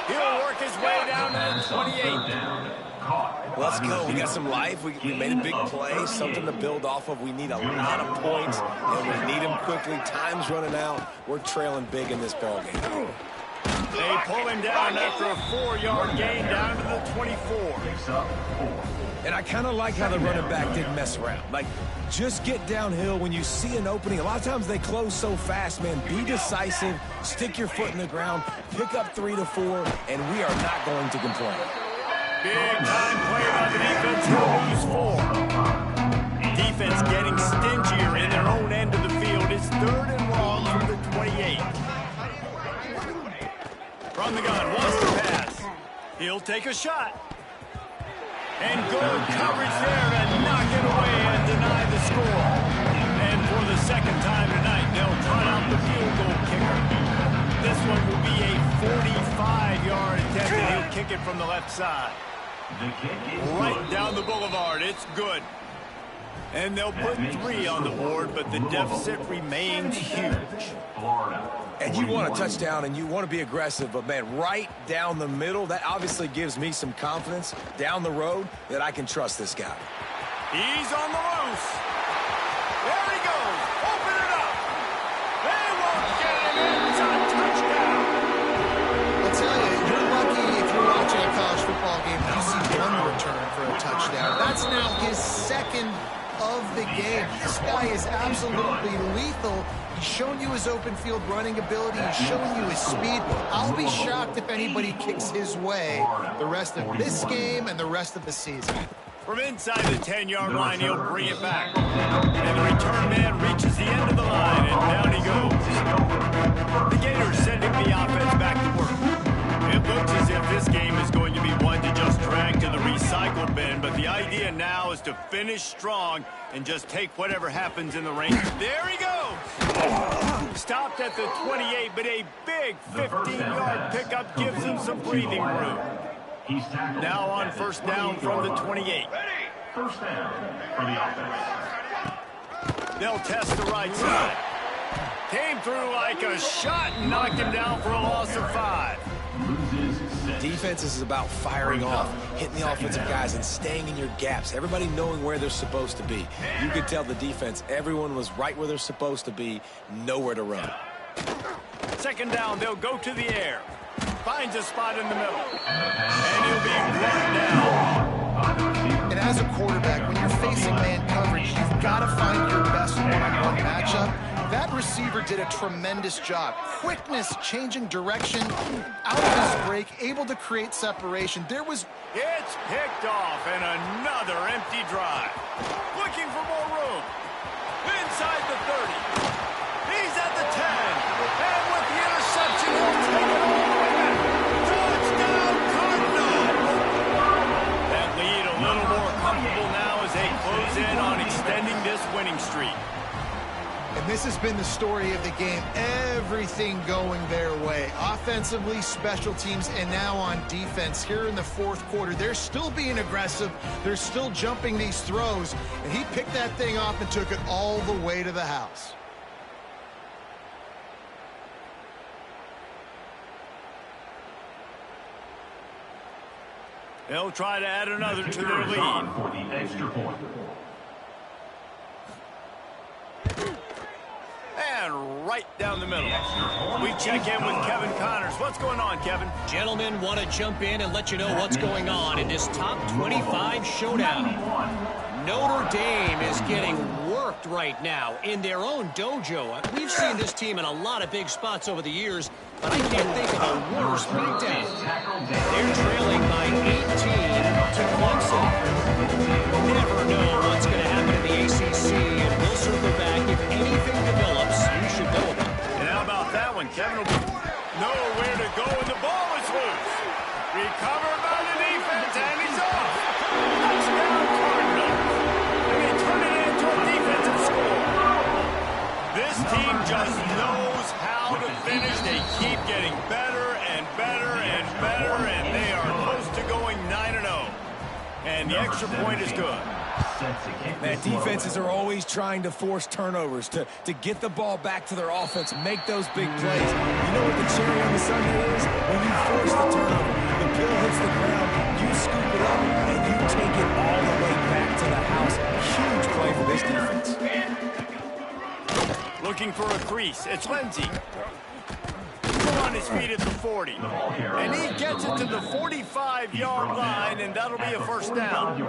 He'll work his way down to the 28. Let's go. We got some life. We made a big play, something to build off of. We need a lot of points, and we need them quickly. Time's running out. We're trailing big in this ballgame. They pull him down after a 4-yard gain down to the 24. And I kind of like how the running back didn't mess around. Like, just get downhill when you see an opening. A lot of times they close so fast, man. Be decisive, stick your foot in the ground, pick up 3 to 4, and we are not going to complain. Big time play by the defense. He'll lose 4. Defense getting stingier in their own end of the field. It's 3rd and long from the 28. From the gun, wants to pass. He'll take a shot. And good coverage there to knock it away and deny the score. And for the second time tonight, they'll trot out the field goal kicker. This one will be a 45-yard attempt, and he'll kick it from the left side. Right down the boulevard. It's good. And they'll put 3 on the board, but the deficit remains huge. And you want a touchdown, and you want to be aggressive, but, man, right down the middle, that obviously gives me some confidence down the road that I can trust this guy. He's on the loose. There he goes. Open it up. They won't get him in. It's a touchdown. I'll tell you, you're lucky if you're watching a college football game and you see one return for a touchdown. That's now his second of the game. This guy is absolutely lethal. He's shown you his open field running ability. He's shown you his speed. I'll be shocked if anybody kicks his way the rest of this game and the rest of the season. From inside the 10-yard line, he'll bring it back. And the return man reaches the end of the line, and down he goes. The Gators sending the offense back to work. It looks as if this game is going to be one to just drag to the recycle bin, but the idea now is to finish strong and just take whatever happens in the rain. There he goes! Stopped at the 28, but a big 15-yard pickup gives him some breathing room. Now on first down from the 28. First down for the offense. They'll test the right side. Came through like a shot and knocked him down for a loss of 5. Defense is about firing off, hitting the offensive guys, and staying in your gaps. Everybody knowing where they're supposed to be. You could tell the defense, everyone was right where they're supposed to be, nowhere to run. Second down, they'll go to the air. Finds a spot in the middle. And he'll be brought down. And as a quarterback, when you're facing man coverage, you've got to find your best one-on-one matchup. That receiver did a tremendous job. Quickness, changing direction, out of his break, able to create separation. It's picked off, and another empty drive. Looking for more room. Inside the 30. He's at the 10. And with the interception, he'll take it all the way back. Touchdown, Cardinals! That lead a little more comfortable now as they close in on extending this winning streak. And this has been the story of the game. Everything going their way. Offensively, special teams, and now on defense here in the fourth quarter. They're still being aggressive. They're still jumping these throws. And he picked that thing off and took it all the way to the house. They'll try to add another to their lead. For the extra point. And right down the middle. We check in with Kevin Connors. What's going on, Kevin? Gentlemen, want to jump in and let you know what's going on in this top 25 showdown. Notre Dame is getting worked right now in their own dojo. We've seen this team in a lot of big spots over the years, but I can't think of a worse beatdown. They're trailing by 18 to Clemson. Never know what's going to happen in the ACC, and we'll circle back if anything develops. You should know about it. And how about that one? Kevin will nowhere to go, and the ball is loose. Recovered by the defense, and he's off. Touchdown, Cardinals. And they turn it into a defensive score. This team just knows how to finish. They keep getting better and better And the extra point is good. Man, defenses are always trying to force turnovers to get the ball back to their offense, make those big plays. You know what the cherry on the sundae is? When you force the turnover, the ball hits the ground, you scoop it up, and you take it all the way back to the house. Huge play for this defense. Looking for a crease. It's Lindsey. Still on his feet at the 40. And he gets it to the 45-yard line, and that'll be a first down.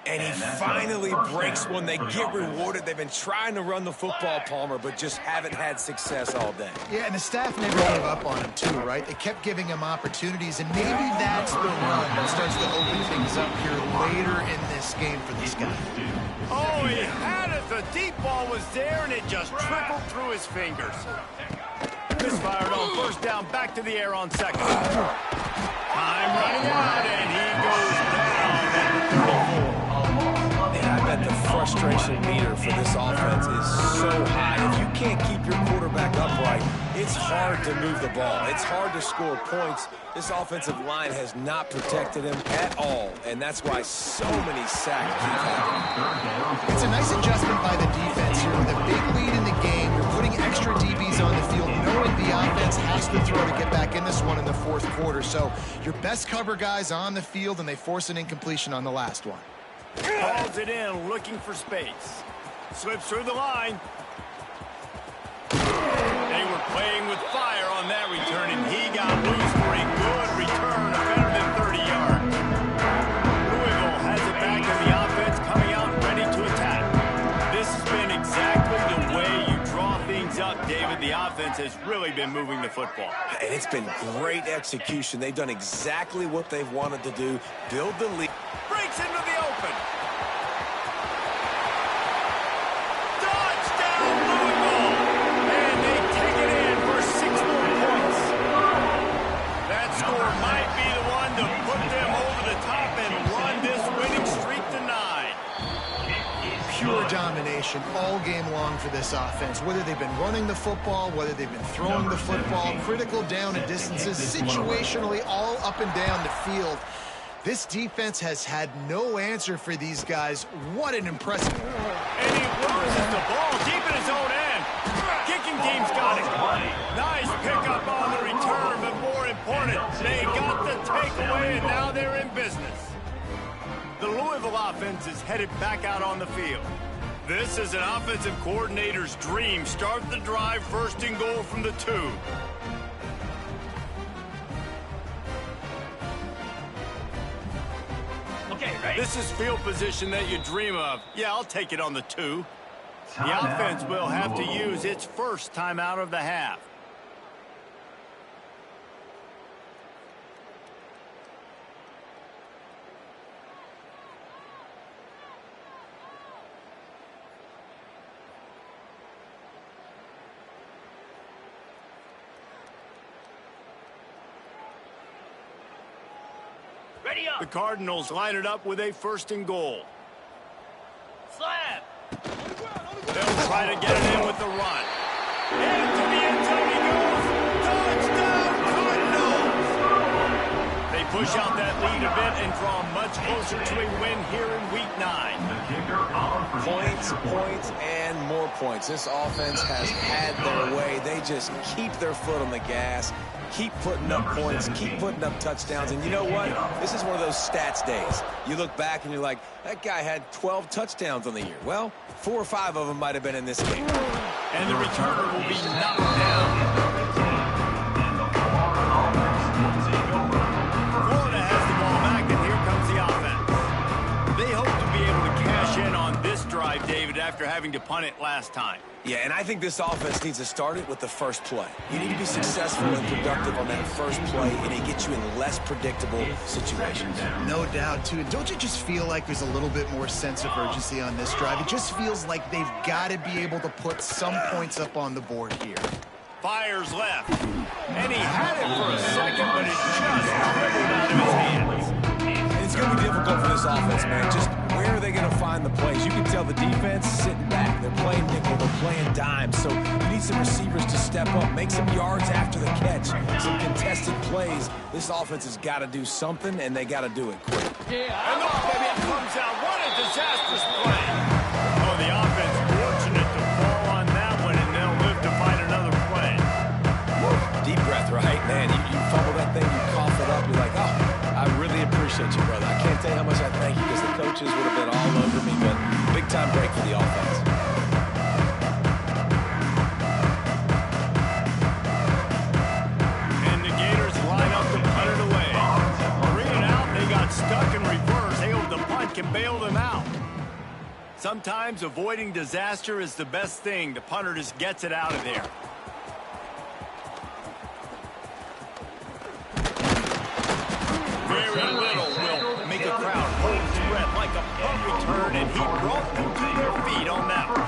And he finally breaks one. They get rewarded. They've been trying to run the football, Palmer, but just haven't had success all day. Yeah, and the staff never gave up on him, too, right? They kept giving him opportunities, and maybe that's the run that starts to open things up here later in this game for this guy. Oh, he had it. The deep ball was there, and it just trickled through his fingers. Misfired on first down, back to the air on second. Time running out, and he goes down at the 34. Man, I bet the frustration meter for this offense is so high. If you can't keep your quarterback upright, it's hard to move the ball. It's hard to score points. This offensive line has not protected him at all, and that's why so many sacks keep happening. It's a nice adjustment by the defense here with a big lead in the game. You're putting extra DBs on the field, knowing the offense has to throw to get back in this one in the fourth quarter. So your best cover guys on the field, and they force an incompletion on the last one. Calls it in, looking for space. Slips through the line. They were playing with fire on that return, and he got loose for a good return of better than 30 yards. Louisville has it back in the offense, coming out ready to attack. This has been exactly the way you draw things up, David. The offense has really been moving the football. And it's been great execution. They've done exactly what they've wanted to do, build the lead. Breaks into the open. Touchdown, Louisville! And they take it in for 6 more points. That score might be the one to put them over the top and run this winning streak to 9. Pure domination all game long for this offense. Whether they've been running the football, whether they've been throwing the football, critical down and distances, situationally all up and down the field. This defense has had no answer for these guys. What an impressive... And he loses the ball deep in his own end. Kicking team's got it. Nice pickup on the return, but more important, they got the takeaway, and now they're in business. The Louisville offense is headed back out on the field. This is an offensive coordinator's dream. Start the drive, first and goal from the 2. Okay, ready? This is field position that you dream of. Yeah, I'll take it on the 2. The offense will have to use its first timeout of the half. Ready up. The Cardinals line it up with a first and goal. Slab. They'll try to get it in with the run. Into the end zone he goes. Touchdown, Cardinals! They push out that lead a bit and draw much closer to a win here in Week 9. Points, points, and more points. This offense has had their way. They just keep their foot on the gas, keep putting up points, keep putting up touchdowns. And you know what? This is one of those stats days. You look back and you're like, that guy had 12 touchdowns on the year. Well, 4 or 5 of them might have been in this game. And the returner will be knocked down. Florida has the ball back, and here comes the offense. They hope to be able to cash in on this drive, David, after having to punt it last time. Yeah, and I think this offense needs to start it with the first play. You need to be successful and productive on that first play, and it gets you in less predictable situations. No doubt, too. And don't you just feel like there's a little bit more sense of urgency on this drive? It just feels like they've got to be able to put some points up on the board here. Fires left. And he had it for a second, but it just dribbled out of his hands. And it's going to be difficult for this offense, man. Just where where are they going to find the plays? You can tell the defense sitting back. They're playing nickel. They're playing dime. So you need some receivers to step up, make some yards after the catch, some contested plays. This offense has got to do something, and they got to do it quick. And oh, baby, it comes out. What a disastrous play. Oh, the offense fortunate to fall on that one, and they'll live to fight another play. Deep breath, right? Man, you fumble that thing, you cough it up, you're like, oh, I really appreciate you, brother. I can't tell you how much I thank you because the coaches would have been all over me, but big-time break for the offense. And the Gators line up to punt it away. Bring it out, they got stuck in reverse. They hope the punt can bail them out. Sometimes avoiding disaster is the best thing. The punter just gets it out of there. Very little will make a crowd hold its breath like a punt return, and he brought them to their feet on that one.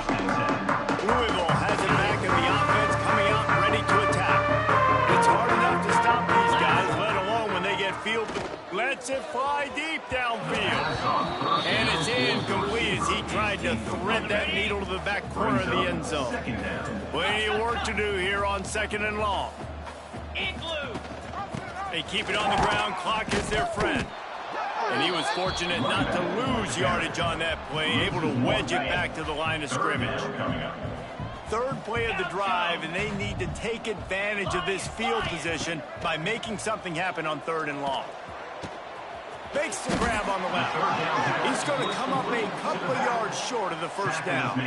Louisville has it back in the offense, coming out and ready to attack. It's hard enough to stop these guys, let alone when they get field. Lets it fly deep downfield. And it's incomplete as he tried to thread that needle to the back corner of the end zone. Plenty of work to do here on 2nd and long. They keep it on the ground. Clock is their friend. And he was fortunate not to lose yardage on that play, able to wedge it back to the line of scrimmage. Third play of the drive, and they need to take advantage of this field position by making something happen on 3rd and long. Makes the grab on the left. He's going to come up a couple of yards short of the first down.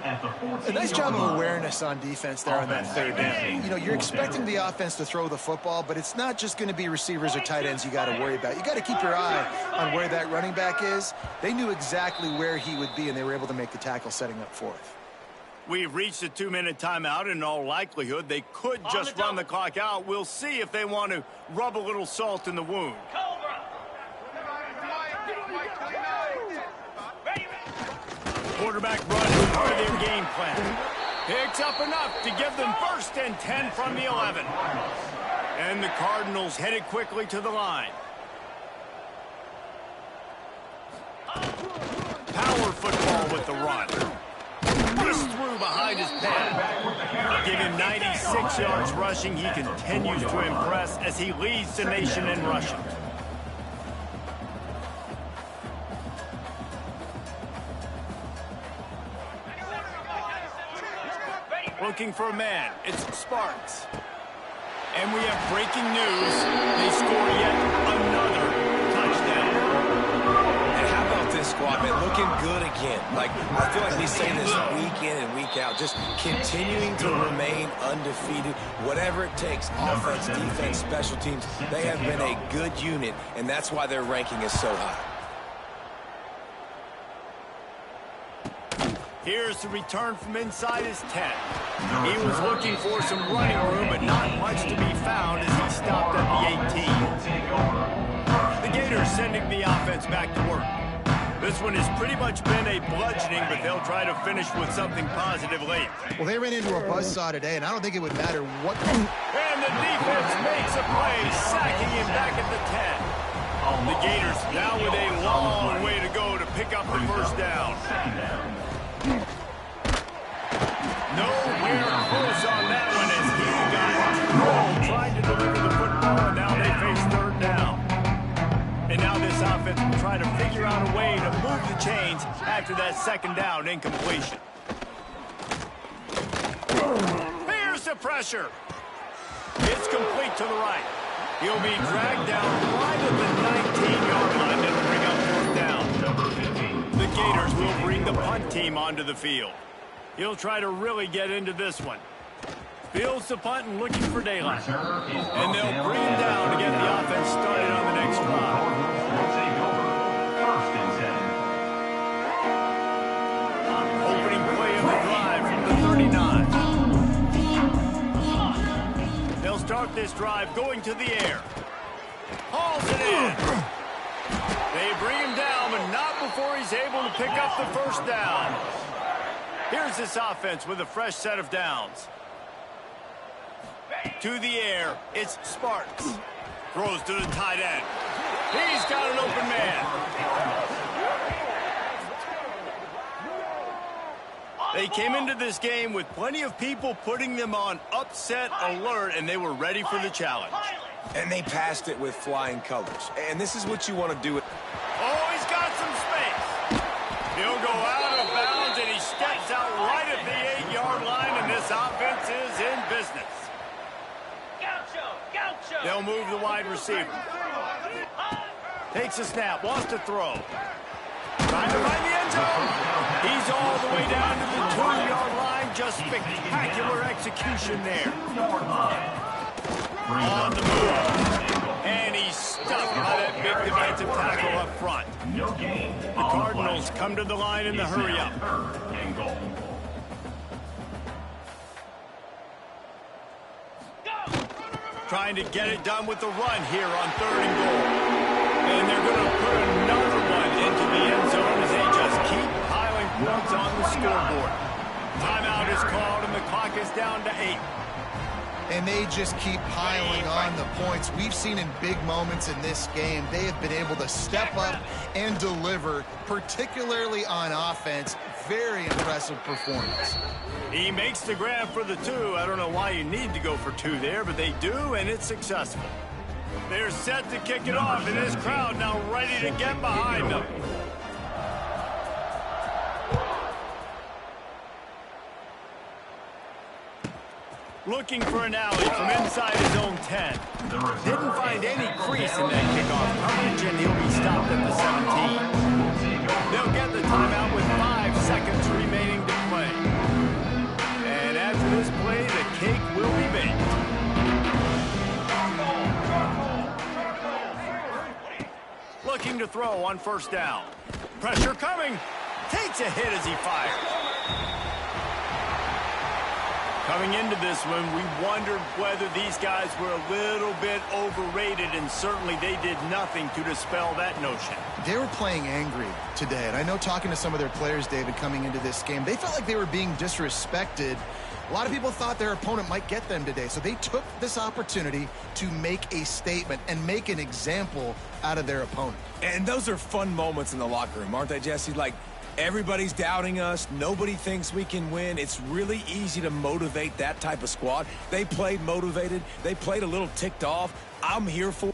A nice job of awareness on defense there on that 3rd down. You know, you're expecting the offense to throw the football, but it's not just going to be receivers or tight ends you got to worry about. You got to keep your eye on where that running back is. They knew exactly where he would be, and they were able to make the tackle setting up 4th. We've reached a 2-minute timeout, and in all likelihood, they could just run the clock out. We'll see if they want to rub a little salt in the wound. Quarterback run is part of their game plan. Picks up enough to give them 1st and 10 from the 11. And the Cardinals headed quickly to the line. Power football with the run. Just through behind his pad. Give him 96 yards rushing. He continues to impress as he leads the nation in rushing. Looking for a man. It's Sparks. And we have breaking news. They score yet another touchdown. And how about this squad, man? Looking good again. Like, I feel like we say this week in and week out. Just continuing to remain undefeated. Whatever it takes, offense, defense, special teams. They have been a good unit, and that's why their ranking is so high. Here's the return from inside his 10. He was looking for some running room, but not much to be found as he stopped at the 18. The Gators sending the offense back to work. This one has pretty much been a bludgeoning, but they'll try to finish with something positive late. Well, they ran into a buzzsaw today, and I don't think it would matter what. And the defense makes a play, sacking him back at the 10. The Gators now with a long way to go to pick up the 1st down. Nowhere close on that one as he got control, trying to deliver the football, and now they face 3rd down. And now this offense will try to figure out a way to move the chains after that 2nd down incompletion. Here's the pressure. It's complete to the right. He'll be dragged down right at the 19-yard line. That'll bring up 4th down. The Gators will bring the punt team onto the field. He'll try to really get into this one. Fields the punt and looking for daylight. And they'll bring him down to get the offense started on the next drive. Opening play of the drive from the 39. They'll start this drive going to the air. Hauls it in. They bring him down, but not before he's able to pick up the 1st down. Here's this offense with a fresh set of downs. To the air, it's Sparks. Throws to the tight end. He's got an open man. They came into this game with plenty of people putting them on upset alert, and they were ready for the challenge. And they passed it with flying colors. And this is what you want to do. Oh, he's got some space. He'll go out of bounds, and he steps out right at the 8-yard line, and this offense is in business. They'll move the wide receiver. Takes a snap, wants to throw. Trying to find the end zone. He's all the way down to the 2-yard line. Just spectacular execution there. On the move. And he's stuck by that big defensive tackle up front. The Cardinals come to the line in the hurry-up. Trying to get it done with the run here on 3rd and goal. And they're going to put another one into the end zone as they just keep piling points on the scoreboard. Timeout is called, and the clock is down to 8. And they just keep piling on the points. We've seen in big moments in this game, they have been able to step up and deliver, particularly on offense. Very impressive performance. He makes the grab for the 2. I don't know why you need to go for 2 there, but they do, and it's successful. They're set to kick it off, and this crowd now ready to get behind them. Looking for an alley from inside his own 10. Didn't find any crease in that kickoff coverage, and he'll be stopped at the 17. They'll get the timeout with 5 seconds remaining to play. And after this play, the cake will be baked. Looking to throw on 1st down. Pressure coming. Takes a hit as he fires. Coming into this one, we wondered whether these guys were a little bit overrated, and certainly they did nothing to dispel that notion. They were playing angry today, and I know talking to some of their players, David, coming into this game, they felt like they were being disrespected. A lot of people thought their opponent might get them today, so they took this opportunity to make a statement and make an example out of their opponent. And those are fun moments in the locker room, aren't they, Jesse? Like, everybody's doubting us. Nobody thinks we can win. It's really easy to motivate that type of squad. They played motivated. They played a little ticked off. I'm here for